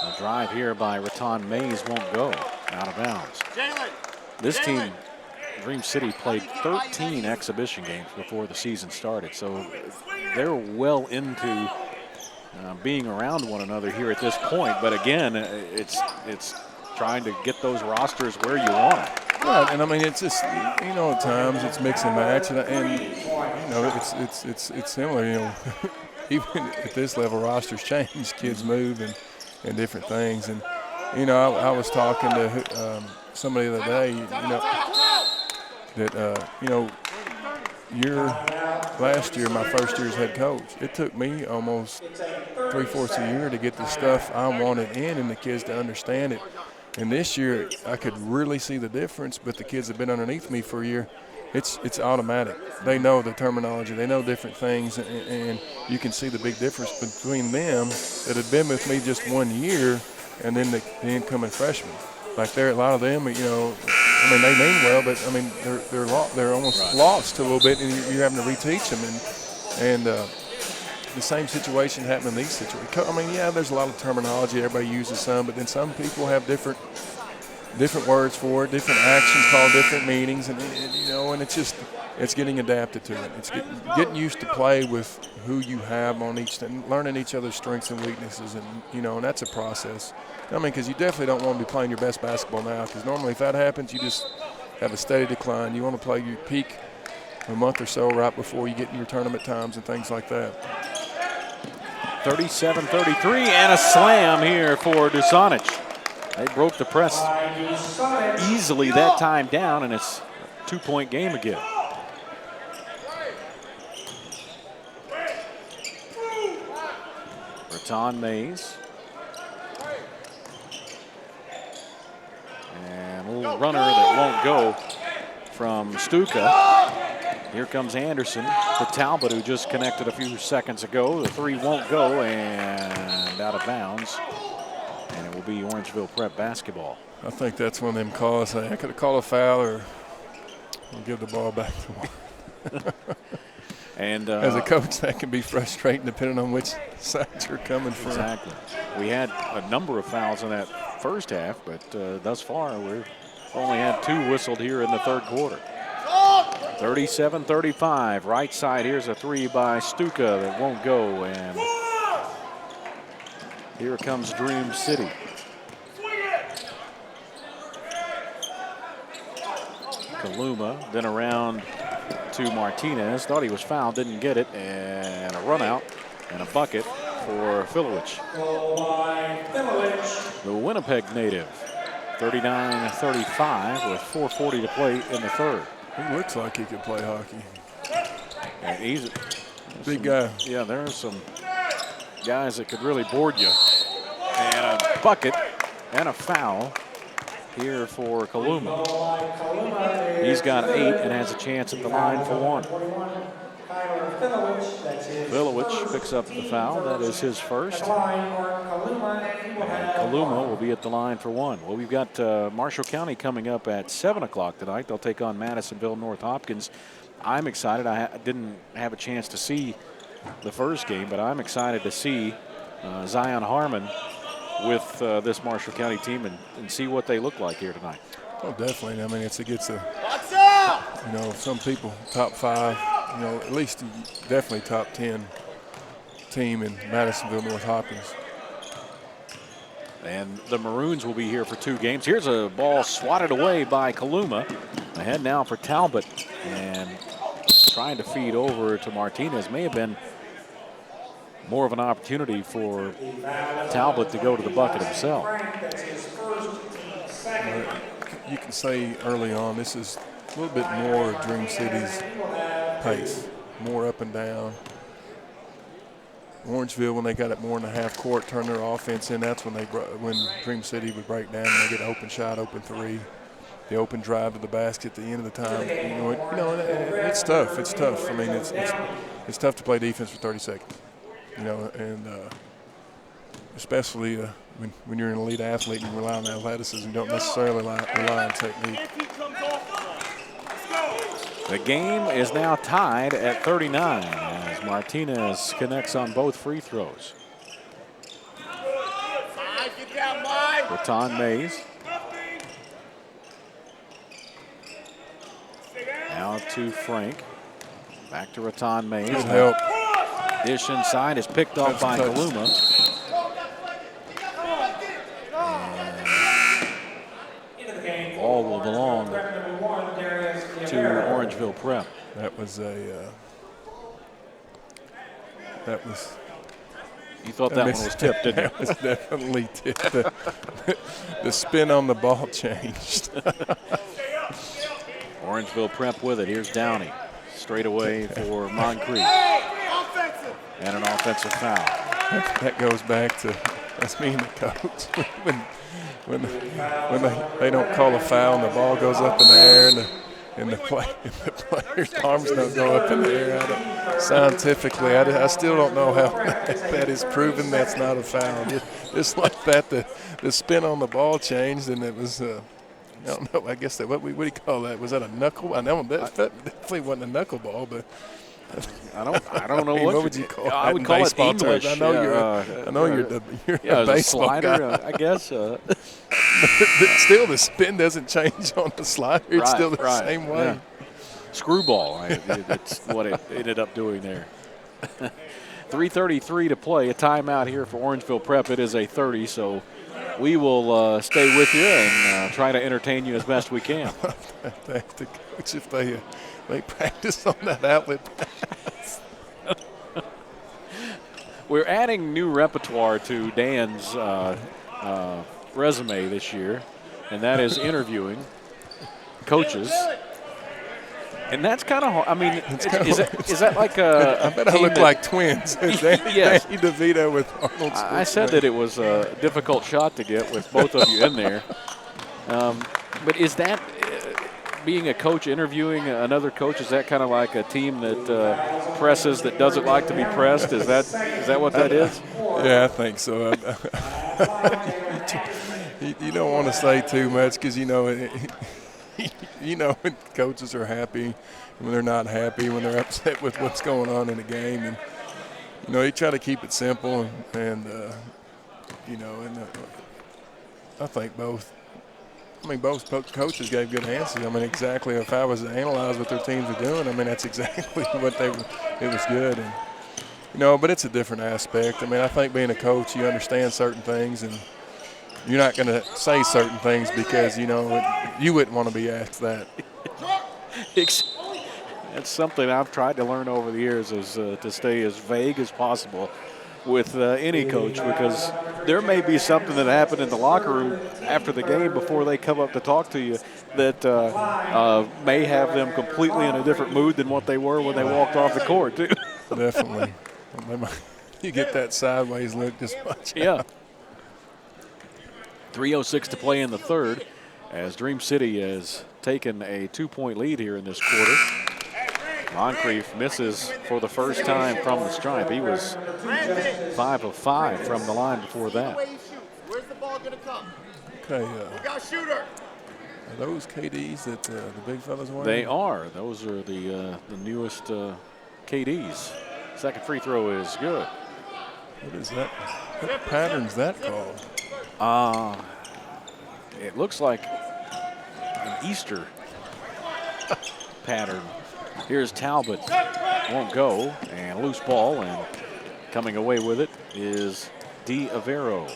A drive here by Raton Mays won't go, out of bounds. This team, Dream City, played 13 exhibition games before the season started, so they're well into being around one another here at this point. But again, it's trying to get those rosters where you want it. Right, and I mean, it's just, at times it's mix and match, and it's similar, even at this level, rosters change, kids move and different things. And, I was talking to somebody the other day, last year, my first year as head coach, it took me almost 3/4 a year to get the stuff I wanted in and the kids to understand it. And this year, I could really see the difference, but the kids have been underneath me for a year. It's automatic. They know the terminology. They know different things, and you can see the big difference between them that have been with me just 1 year and then the incoming freshmen. Like a lot of them, I mean, they mean well, but I mean, they're almost lost a little bit, and you're having to reteach them. And the same situation happened in these situations. I mean, yeah, there's a lot of terminology. Everybody uses some, but then some people have different words for it, different actions call different meanings, and it's getting adapted to it. It's getting used to play with who you have on each thing, learning each other's strengths and weaknesses, and that's a process. I mean, because you definitely don't want to be playing your best basketball now, because normally if that happens, you just have a steady decline. You want to play your peak a month or so right before you get in your tournament times and things like that. 37-33 and a slam here for Dusanic. They broke the press easily that time down, and it's a 2-point game again. Raton Mays. And a little runner that won't go from Stuka. Here comes Anderson to Talbot, who just connected a few seconds ago. The three won't go, and out of bounds. And it will be Orangeville Prep basketball. I think that's one of them calls. I could have called a foul or give the ball back to one. And as a coach, that can be frustrating depending on which side you're coming from. Exactly. We had a number of fouls in that first half, but thus far we've only had 2 whistled here in the third quarter. 37-35. Right side, here's a three by Stuka that won't go, and here comes Dream City. Kaluma, then around to Martinez. Thought he was fouled, didn't get it, and a run out and a bucket for Filowich. The Winnipeg native, 39-35 with 4:40 to play in the third. He looks like he could play hockey. Yeah, he's a big guy. Yeah, there are some guys that could really board you. And a bucket and a foul here for Kaluma. He's got 8 and has a chance at the line for 1. Filowich picks up the foul. That is his first. And Kaluma will be at the line for 1. Well, we've got Marshall County coming up at 7 o'clock tonight. They'll take on Madisonville North Hopkins. I'm excited. I didn't have a chance to see the first game, but I'm excited to see Zion Harmon with this Marshall County team and see what they look like here tonight. Oh, definitely. I mean, it gets a, some people top 5, at least definitely top 10 team in Madisonville North Hopkins. And the Maroons will be here for 2 games. Here's a ball swatted away by Kaluma. Ahead now for Talbot, and trying to feed over to Martinez. May have been more of an opportunity for Talbot to go to the bucket himself. You can say early on, this is a little bit more Dream City's pace, more up and down. Orangeville, when they got it more in the half court, turn their offense in, that's when Dream City would break down and they get an open shot, open 3, the open drive to the basket at the end of the time. It's tough. It's tough. I mean, it's tough to play defense for 30 seconds. And especially when you're an elite athlete and you rely on athleticism, you don't necessarily rely on technique. The game is now tied at 39 as Martinez connects on both free throws. Raton Mays. Now to Frank. Back to Raton Mays. Good help. Dish inside is picked off by Kaluma. And ball will belong to Orangeville Prep. That was You thought that one was tipped, didn't you? That was definitely tipped. The spin on the ball changed. Orangeville Prep with it. Here's Downey. Straight away for Moncrief. And an offensive foul. That goes back to, that's me and the coach. when they don't call a foul and the ball goes up in the air and the player's arms don't go up in the air. Scientifically, I still don't know how that is proven that's not a foul. Just like that, the spin on the ball changed, and it was I don't know. I guess that what do you call that? Was that a knuckle? I know that definitely wasn't a knuckleball, but I don't know what would you call it? I would call it English. I know you're a a baseball slider, guy. I guess. Still, the spin doesn't change on the slider. It's still the same way. Yeah. Screwball. That's what it ended up doing there. 3:33 to play. A timeout here for Orangeville Prep. It is a 30, so we will stay with you and try to entertain you as best we can. The coach, if they practice on that outlet pass. We're adding new repertoire to Dan's resume this year, and that is interviewing coaches. And that's kind of hard. I mean, is that like a I bet I look like twins. Yes. Danny DeVito with Arnold Schwarzenegger. I said that it was a difficult shot to get with both of you in there. But is that being a coach interviewing another coach, is that kind of like a team that presses that doesn't like to be pressed? Is that what that is? Yeah, I think so. You don't want to say too much because when coaches are happy, when they're not happy, when they're upset with what's going on in the game, and you try to keep it simple, and I think both coaches gave good answers. I mean, exactly. If I was to analyze what their teams are doing, I mean, that's exactly what it was good, and but it's a different aspect. I mean, I think being a coach, you understand certain things, and you're not going to say certain things because, you wouldn't want to be asked that. That's something I've tried to learn over the years is to stay as vague as possible with any coach, because there may be something that happened in the locker room after the game before they come up to talk to you that may have them completely in a different mood than what they were when they walked off the court, too. Definitely. You get that sideways look just watch out. 3:06 to play in the third as Dream City has taken a 2-point lead here in this quarter. Moncrief misses for the first time from the stripe. He was 5 of 5 from the line before that. Where's the ball going to come? Okay. We got a shooter. Are those KDs that the big fellas wearing? They are. Those are the newest KDs. Second free throw is good. What is that? What pattern's that called? It looks like an Easter pattern. Here's Talbot, won't go, and loose ball, and coming away with it is D'Avero.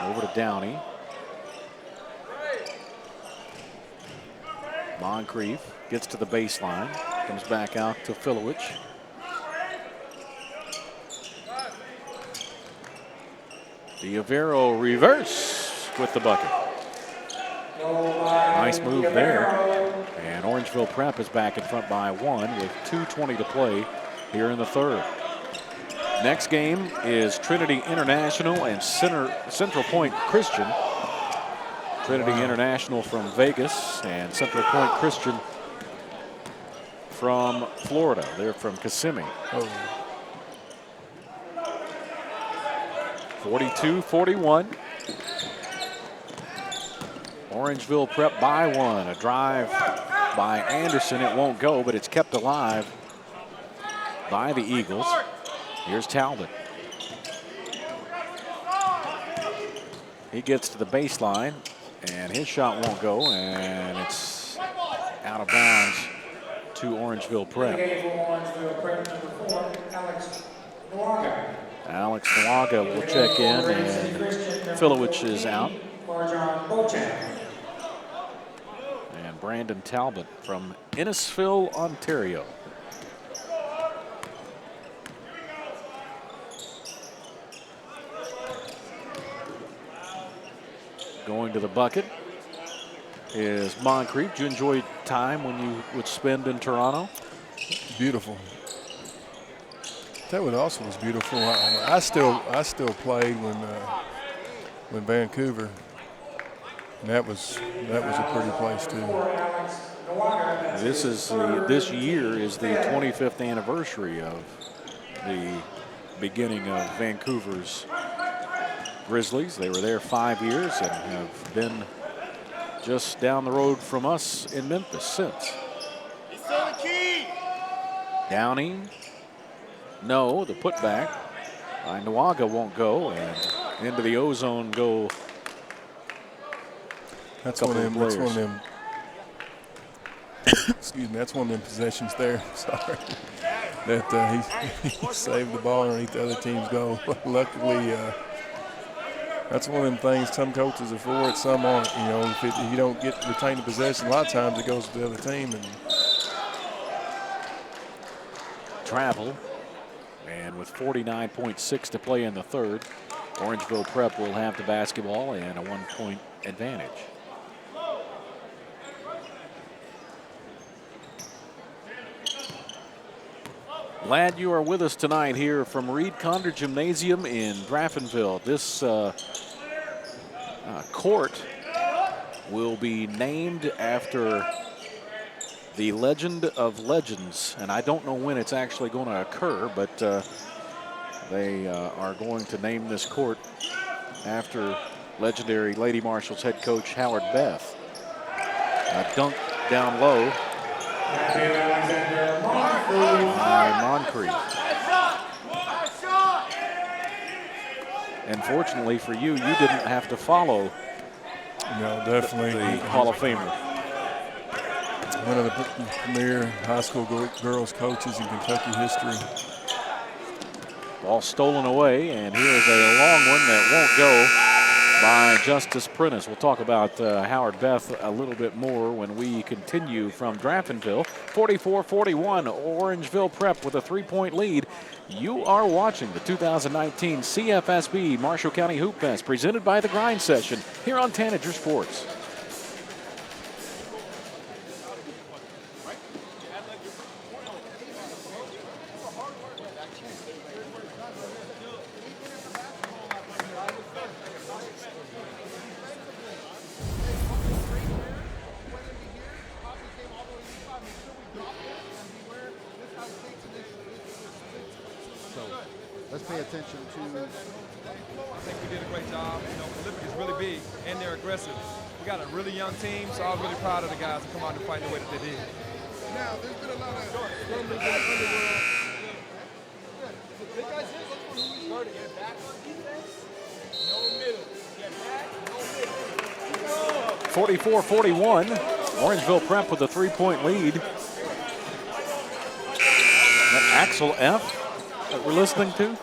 Over to Downey. Moncrief gets to the baseline, comes back out to Filowich. D'Avero reverse with the bucket. Nice move there. And Orangeville Prep is back in front by 1 with 2:20 to play here in the third. Next game is Trinity International and Central Point Christian. Trinity International from Vegas and Central Point Christian from Florida. They're from Kissimmee. 42-41. Orangeville Prep by 1. A drive by Anderson. It won't go, but it's kept alive by the Eagles. Here's Talbot. He gets to the baseline, and his shot won't go, and it's out of bounds to Orangeville Prep. Alex Nawaga will check in, and Filowich is out. And Brandon Talbot from Innisfil, Ontario. Going to the bucket is Moncrief. Did you enjoy time when you would spend in Toronto? Beautiful. That one also was beautiful. I still played when Vancouver, and that was a pretty place too. This year is the 25th anniversary of the beginning of Vancouver's Grizzlies. They were there 5 years and have been just down the road from us in Memphis since. He's still the key. Downing, no, the putback. Nawaga won't go, and into the ozone go. That's one of them. Excuse me. That's one of them possessions there. Sorry, that he saved the ball underneath the other team's goal. Luckily, that's one of them things. Some coaches are for it, some aren't. You know, if you don't retain the possession, a lot of times it goes to the other team. And travel. And with 49.6 to play in the third, Orangeville Prep will have the basketball and a 1-point advantage. Glad you are with us tonight here from Reed Condor Gymnasium in Graffinville. This court will be named after the legend of legends, and I don't know when it's actually going to occur, but they are going to name this court after legendary Lady Marshals head coach Howard Beth. A dunk down low by Moncrief. And fortunately for you, you didn't have to follow the Hall of Famer. One of the premier high school girls coaches in Kentucky history. Ball stolen away, and here is a long one that won't go by Justice Prentice. We'll talk about Howard Beth a little bit more when we continue from Graffinville. 44-41, Orangeville Prep with a 3-point lead. You are watching the 2019 CFSB Marshall County Hoopfest presented by The Grind Session here on Tanager Sports. Let's pay attention to. I think we did a great job. You know, Olympic is really big and they're aggressive. We got a really young team, so I'm really proud of the guys to come out and fight the way that they did. Now, there's been a lot of rumors in the underworld. Big guys, look for who we started. Get back on defense. No middle. Get back. No middle. 44-41, Orangeville Prep with a 3-point lead. That Axel F. that we're listening to.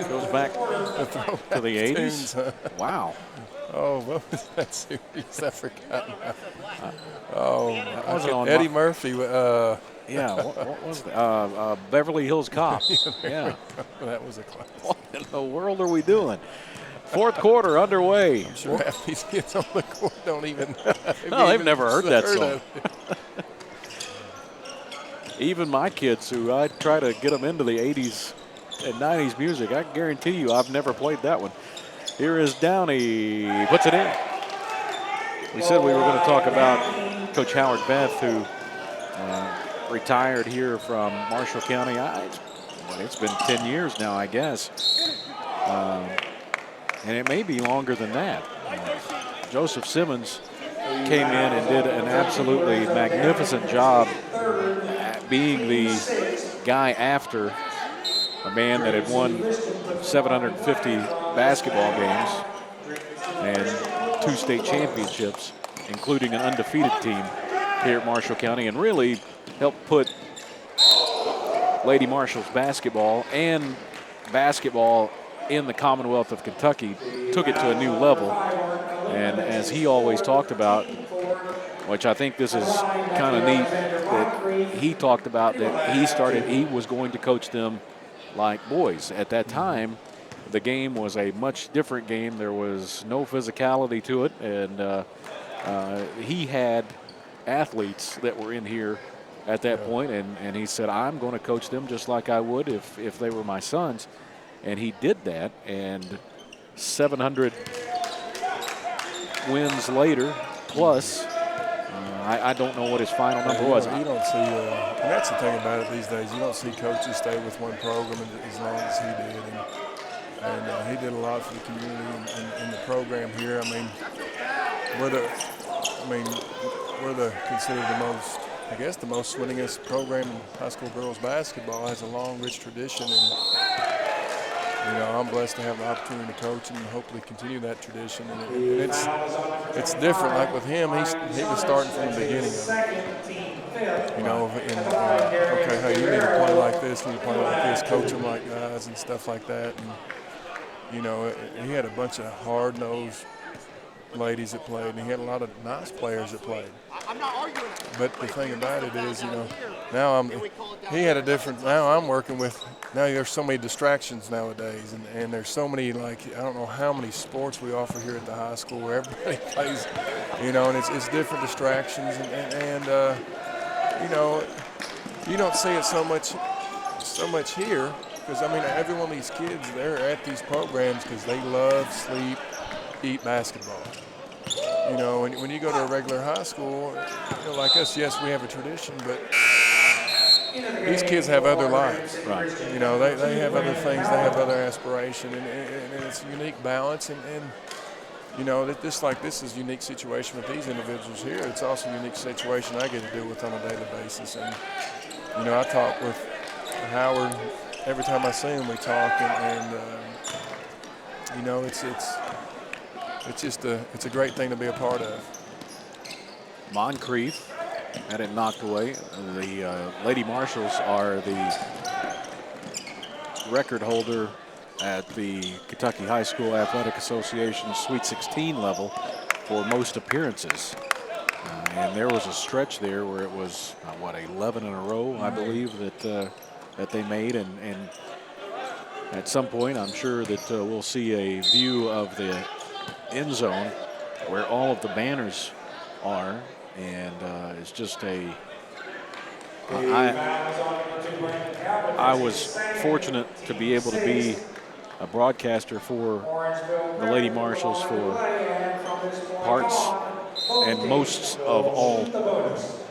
Goes back to the 80s. Wow. Oh, what was that series? I forgot now. On Eddie Murphy. Yeah, what was that? Beverly Hills Cop. Yeah. That was a class. What in the world are we doing? Fourth quarter underway. I'm sure half these kids on the court don't even. No, they've never heard that song. Even my kids, who I try to get them into the 80s and 90s music, I guarantee you I've never played that one. Here is Downey, puts it in. We said we were going to talk about Coach Howard Beth, who retired here from Marshall County. It's been 10 years now, I guess. And it may be longer than that. Joseph Simmons came in and did an absolutely magnificent job at being the guy after a man that had won 750 basketball games and 2 state championships, including an undefeated team here at Marshall County, and really helped put Lady Marshall's basketball and basketball in the Commonwealth of Kentucky, took it to a new level. And as he always talked about, which I think this is kind of neat, that he talked about that he was going to coach them like boys. At that time, the game was a much different game. There was no physicality to it, and he had athletes that were in here at that point, and he said, I'm going to coach them just like I would if they were my sons. And he did that, and 700 wins later, plus, I don't know what his final number was. You don't see, and that's the thing about it these days, you don't see coaches stay with one program as long as he did. And and he did a lot for the community and the program here. I mean, we're considered the most, I guess, the most winningest program in high school girls basketball. Has a long, rich tradition, and I'm blessed to have the opportunity to coach and hopefully continue that tradition. And it's different. Like with him, he was starting from the beginning of it. Okay, hey, you need to play like this, you need to play like this, coach them like guys and stuff like that. And he had a bunch of hard-nosed ladies that played, and he had a lot of nice players that played. But the thing about it is, now I'm working with, now there's so many distractions nowadays, and there's so many, like, I don't know how many sports we offer here at the high school where everybody plays, and it's different distractions, and you don't see it so much here, because, every one of these kids, they're at these programs because they love, sleep, eat basketball. When you go to a regular high school, like us, yes, we have a tradition, but these kids have other lives. Right. They have other things, they have other aspirations, and it's a unique balance. This is a unique situation with these individuals here. It's also a unique situation I get to deal with on a daily basis. And, I talk with Howard every time I see him. We talk, it's a great thing to be a part of. Moncrief had it knocked away. The Lady Marshals are the record holder at the Kentucky High School Athletic Association Sweet 16 level for most appearances. And there was a stretch there where it was, 11 in a row, I believe, that they made. And at some point, I'm sure that we'll see a view of the end zone where all of the banners are. And it's just I was fortunate to be able to be a broadcaster for the Lady Marshals for parts and most of all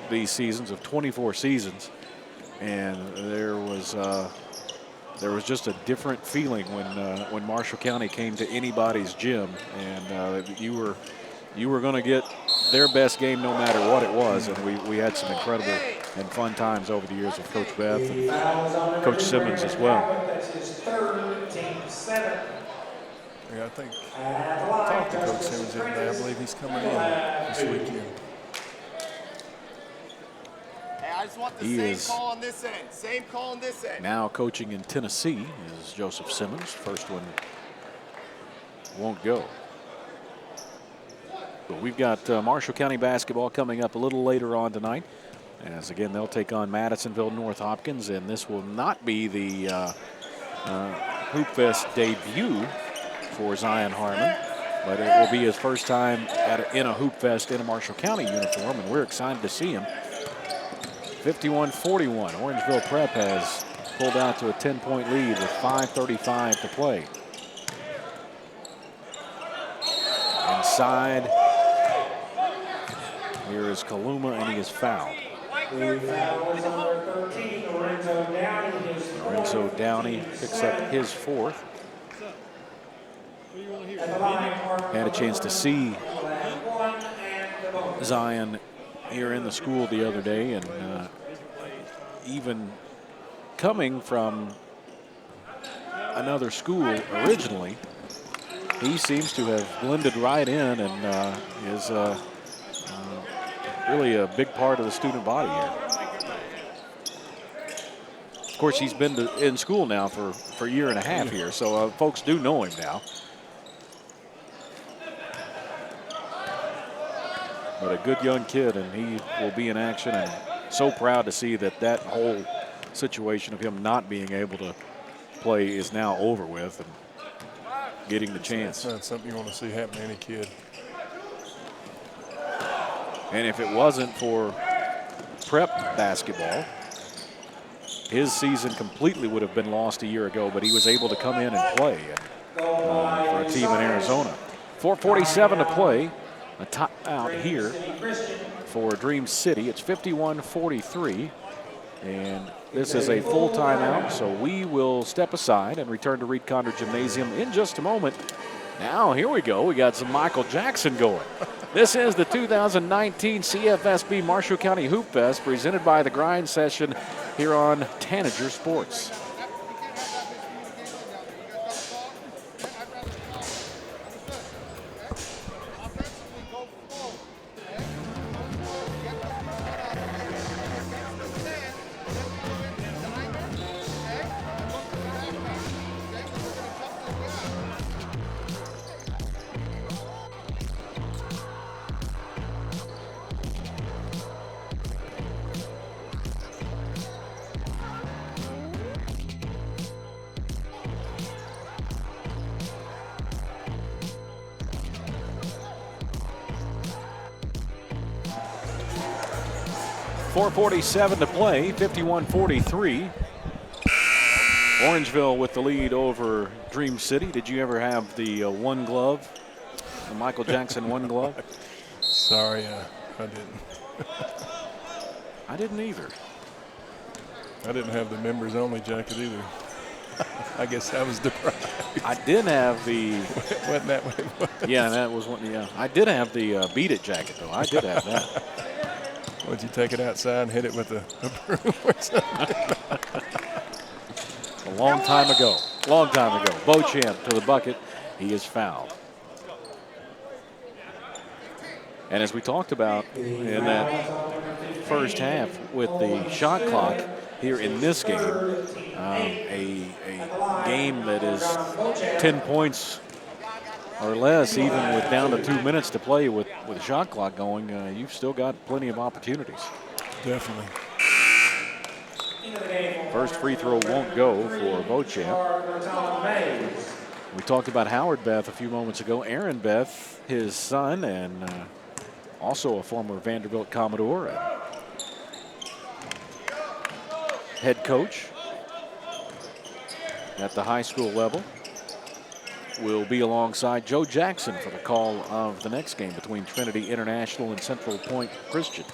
these seasons of 24 seasons, and there was just a different feeling when Marshall County came to anybody's gym, and you were going to get their best game no matter what it was, and we had some incredible and fun times over the years with Coach Beth and Coach Simmons as well. That's his third, team 7. Yeah, I think I talked to Coach Simmons the other day. I believe he's coming in this weekend. Hey, I just want the same call on this end. Same call on this end. Now coaching in Tennessee is Joseph Simmons. First one won't go. But we've got Marshall County basketball coming up a little later on tonight. As again, they'll take on Madisonville North Hopkins, and this will not be the Hoopfest debut for Zion Harmon, but it will be his first time in a Hoopfest in a Marshall County uniform, and we're excited to see him. 51-41, Orangeville Prep has pulled out to a 10-point lead with 5:35 to play. Inside, here is Kaluma, and he is fouled. Lorenzo Downey picks up his 4th. Had a chance to see Zion here in the school the other day, and even coming from another school originally, he seems to have blended right in and is really a big part of the student body here. Of course, he's been in school now for a year and a half here, so folks do know him now. But a good young kid, and he will be in action, and so proud to see that whole situation of him not being able to play is now over with and getting the chance. That's not something you want to see happen to any kid. And if it wasn't for prep basketball, his season completely would have been lost a year ago, but he was able to come in and play for a team in Arizona. 4:47 to play. A timeout here for Dream City. It's 51-43. And this is a full timeout, so we will step aside and return to Reed Condor Gymnasium in just a moment. Now, here we go. We got some Michael Jackson going. This is the 2019 CFSB Marshall County Hoopfest presented by the Grind Session here on Tanager Sports. .447 to play, 51-43. Orangeville with the lead over Dream City. Did you ever have the one glove, the Michael Jackson one glove? Sorry, I didn't. I didn't either. I didn't have the members only jacket either. I guess I was deprived. I did have the. Wasn't that what it was? Yeah, that was one. Yeah, I did have the Beat It jacket though. I did have that. Would you take it outside and hit it with a broom or something? A long time ago. Long time ago. Beauchamp to the bucket. He is fouled. And as we talked about in that first half with the shot clock here in this game, a game that is 10 points or less, even with down to 2 minutes to play with the shot clock going, you've still got plenty of opportunities. Definitely. First free throw won't go for Beauchamp. We talked about Howard Beth a few moments ago. Aaron Beth, his son, and also a former Vanderbilt Commodore, head coach at the high school level, will be alongside Joe Jackson for the call of the next game between Trinity International and Central Point Christian.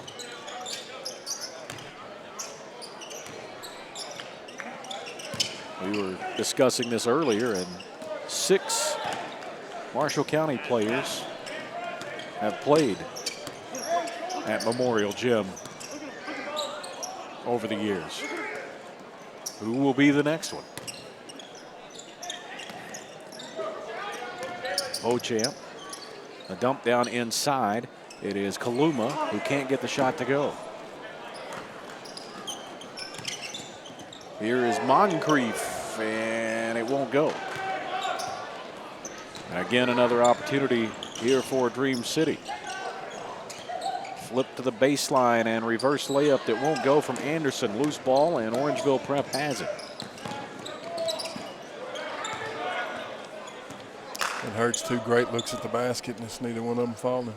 We were discussing this earlier, and 6 Marshall County players have played at Memorial Gym over the years. Who will be the next one? Beauchamp, a dump down inside. It is Kaluma who can't get the shot to go. Here is Moncrief, and it won't go. And again, another opportunity here for Dream City. Flip to the baseline and reverse layup that won't go from Anderson. Loose ball, and Orangeville Prep has it. It hurts. 2 great looks at the basket, and it's neither one of them falling.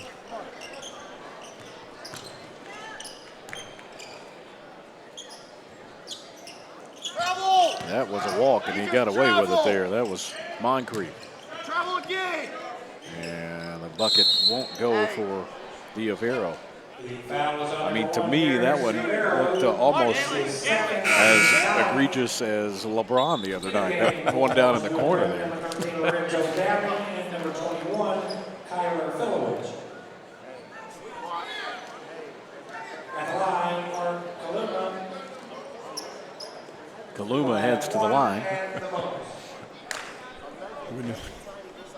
That was a walk, and he got away with it there. That was Moncrief. Travel again. And the bucket won't go for Diavero. I mean, to me, that one looked almost as egregious as LeBron the other night. That one down in the corner there. Kaluma heads to the line.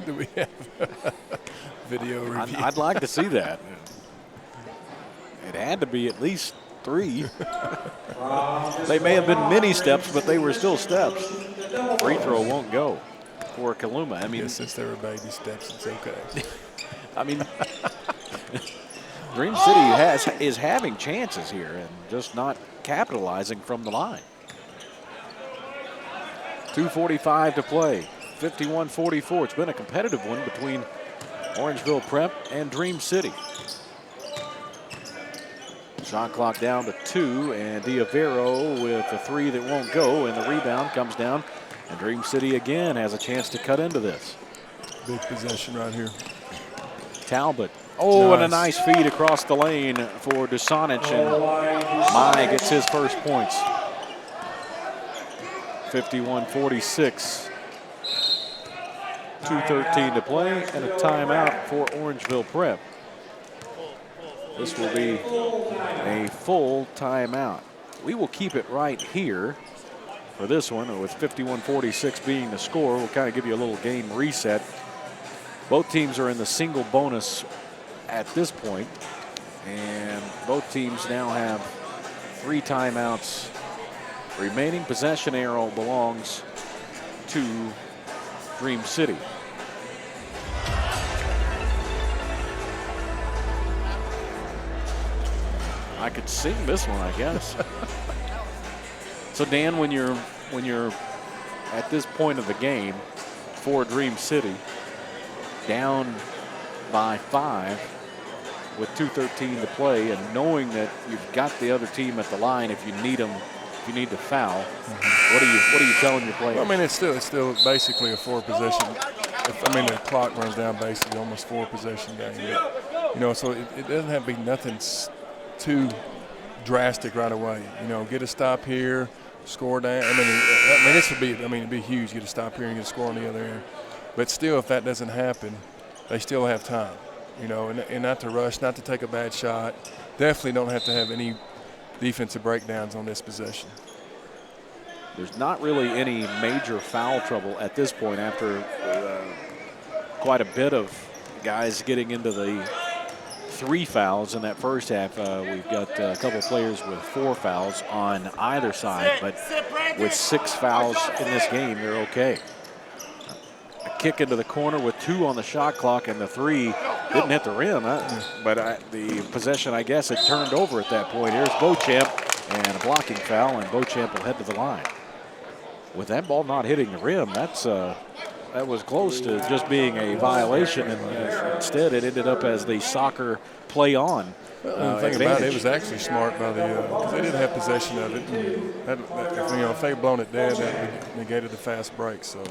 Do we have video review? I'd like to see that. It had to be at least 3. They may have been mini steps, but they were still steps. Free throw won't go for Kaluma. I mean, since they were baby steps, it's okay. I mean, Dream City is having chances here and just not capitalizing from the line. 2:45 to play, 51-44. It's been a competitive one between Orangeville Prep and Dream City. Shot clock down to 2, and Diavero with a 3 that won't go, and the rebound comes down, and Dream City again has a chance to cut into this. Big possession right here. Talbot Oh, and a nice feed across the lane for Dusanic, and Mai gets his first points. 51-46. 2:13 to play, and a timeout for Orangeville Prep. This will be a full timeout. We will keep it right here for this one, with 51-46 being the score. We'll kind of give you a little game reset. Both teams are in the single bonus at this point, and both teams now have 3 timeouts remaining. Possession arrow belongs to Dream City. I could sing this one, I guess. So Dan, when you're at this point of the game for Dream City, down by 5 with 2:13 to play, and knowing that you've got the other team at the line if you need them, if you need to foul, what are you telling your players? Well, I mean, it's still basically a 4-possession. The clock runs down basically almost 4-possession game. You know, so it doesn't have to be nothing too drastic right away. You know, get a stop here, score down. I mean, this would be. It'd be huge. Get a stop here and get a score on the other end. But still, if that doesn't happen, they still have time. You know, and not to rush, not to take a bad shot. Definitely don't have to have any defensive breakdowns on this possession. There's not really any major foul trouble at this point after quite a bit of guys getting into the 3 fouls in that first half. We've got a couple players with 4 fouls on either side, but with 6 fouls in this game, they're okay. A kick into the corner with 2 on the shot clock, and the 3 didn't hit the rim, but the possession, I guess, it turned over at that point. Here's Beauchamp, and a blocking foul, and Beauchamp will head to the line. With that ball not hitting the rim, that was close to just being a violation, and instead it ended up as the soccer play on. Well, the thing about it was actually smart by because they didn't have possession of it. And if they had blown it dead, that negated the fast break. So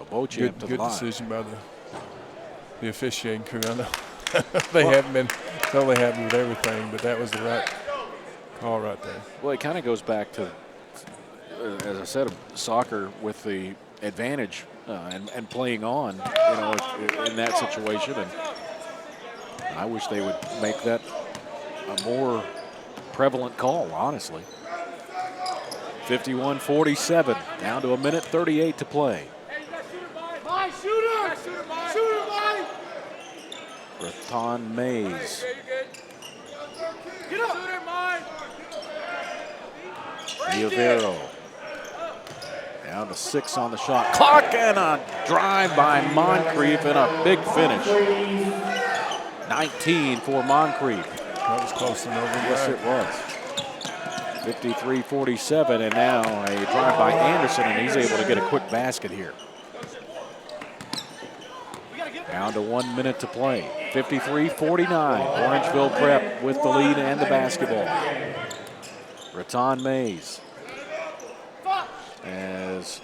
Beauchamp to the line. Good decision by the officiating crew. I know they haven't been totally happy with everything, but that was the right call right there. Well, it kind of goes back to, as I said, soccer with the advantage and playing on, in that situation. And I wish they would make that a more prevalent call, honestly. 51-47, down to 1:38 to play. Raton Mays. Giovero. Down to 6 on the shot clock, and a drive by Moncrief and a big finish. 19 for Moncrief. That was close enough. Yes, it was. 53-47, and now a drive by Anderson, and he's able to get a quick basket here. Down to 1 minute to play. 53-49. Orangeville Prep with the lead and the basketball. Raton Mays has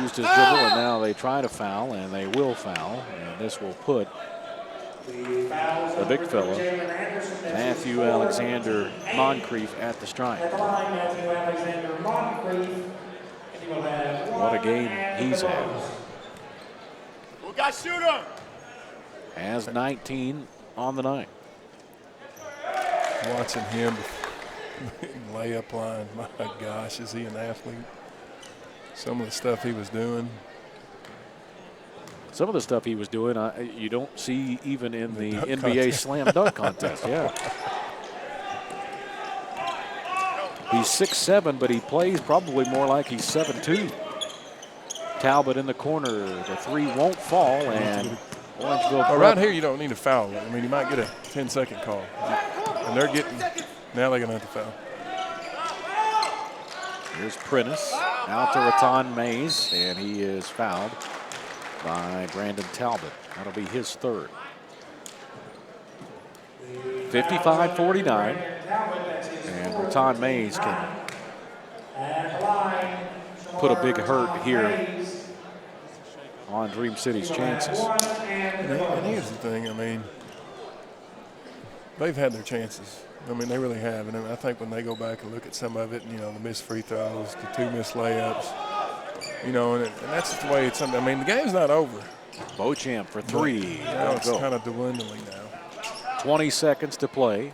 used his dribble, and now they try to foul, and they will foul, and this will put the big fella, Matthew Alexander Moncrief, at the strike. What a game he's had. Has 19 on the night. Watching him layup line, my gosh, is he an athlete? Some of the stuff he was doing. Some of the stuff he was doing, you don't see even in the NBA slam dunk contest. Yeah. He's 6'7", but he plays probably more like he's 7'2". Talbot in the corner. The 3 won't fall, and Orangeville. Around here, you don't need a foul. I mean, you might get a 10-second call. And they're getting, now they're going to have to foul. Here's Prentice out to Raton Mays, and he is fouled by Brandon Talbot. That'll be his 3rd. 55-49, and Raton Mays can put a big hurt here on Dream City's chances. And here's the thing, I mean, they've had their chances. I mean, they really have. And I think when they go back and look at some of it, you know, the missed free throws, the 2 missed layups, you know, and that's the way it's – I mean, the game's not over. Beauchamp for 3. Now it's kind of dwindling now. 20 seconds to play.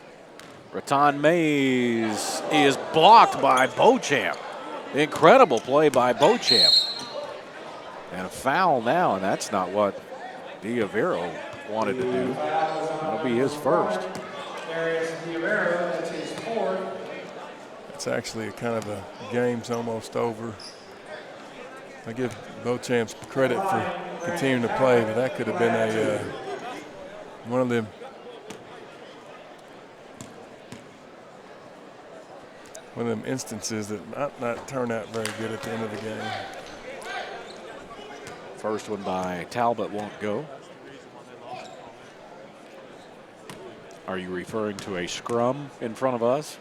Raton Mays is blocked by Beauchamp. Incredible play by Beauchamp. And a foul now, and that's not what Diavero wanted to do. That'll be his first. It's actually a kind of a game's almost over. I give Beauchamp credit for continuing to play, but that could have been a one of them. One of them instances that might not turn out very good at the end of the game. First one by Talbot won't go. Are you referring to a scrum in front of us?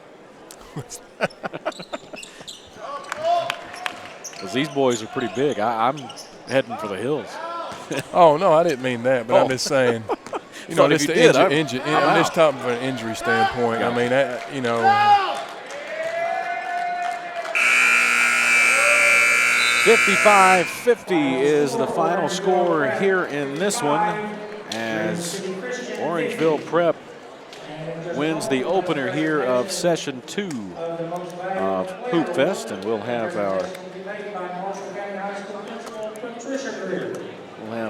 Because these boys are pretty big. I'm heading for the hills. Oh, no, I didn't mean that, but I'm just saying. You know, just I'm just talking from an injury standpoint. I mean, you know. 55-50 is the final score here in this one as Orangeville Prep wins the opener here of session 2 of Hoopfest, and we'll have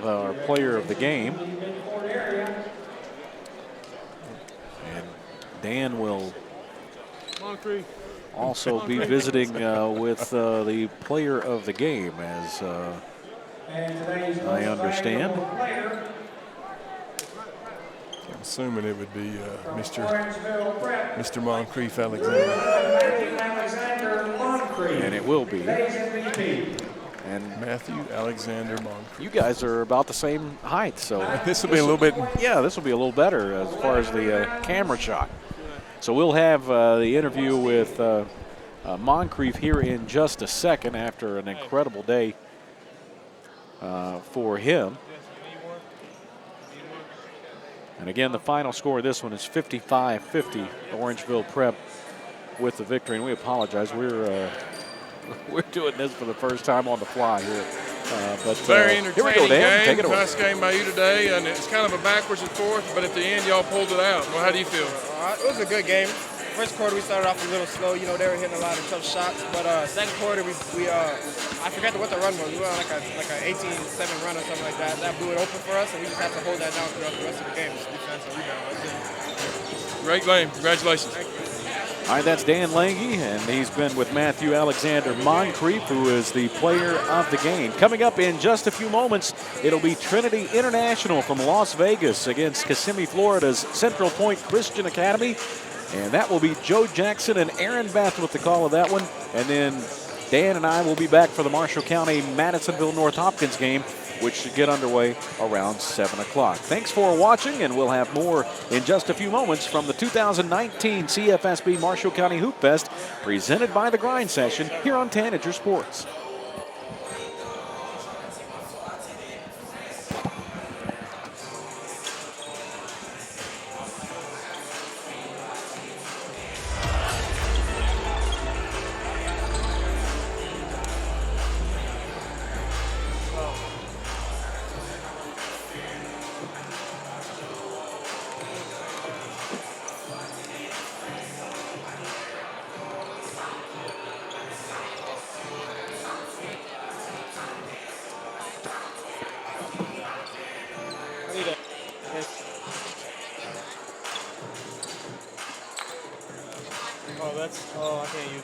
our player of the game. And Dan will also be visiting with the player of the game, as I understand. I'm assuming it would be Mr. Moncrief Alexander. And it will be. And Matthew Alexander Moncrief. You guys are about the same height, so this will be a little bit. Yeah, this will be a little better as far as the camera shot. So we'll have the interview with Moncrief here in just a second after an incredible day for him. And again, the final score of this one is 55-50. Orangeville Prep with the victory. And we apologize. We're doing this for the first time on the fly here. But very entertaining here we go, Dan. game. Take it away. Nice game by you today, and it's kind of a backwards and forth, but at the end, y'all pulled it out. Well, how do you feel? It was a good game. First quarter, we started off a little slow. You know, they were hitting a lot of tough shots. But second quarter, I forgot what the run was. We were on like an 18-7 run or something like that. That blew it open for us, and we just have to hold that down throughout the rest of the game. Just defense and rebound. Great game. Congratulations. All right, that's Dan Lange, and he's been with Matthew Alexander Moncrief, who is the player of the game. Coming up in just a few moments, it'll be Trinity International from Las Vegas against Kissimmee, Florida's Central Point Christian Academy. And that will be Joe Jackson and Aaron Beth with the call of that one. And then Dan and I will be back for the Marshall County Madisonville North Hopkins game, which should get underway around 7 o'clock. Thanks for watching, and we'll have more in just a few moments from the 2019 CFSB Marshall County Hoop Fest, presented by The Grind Session here on Tanager Sports. Oh, I can't use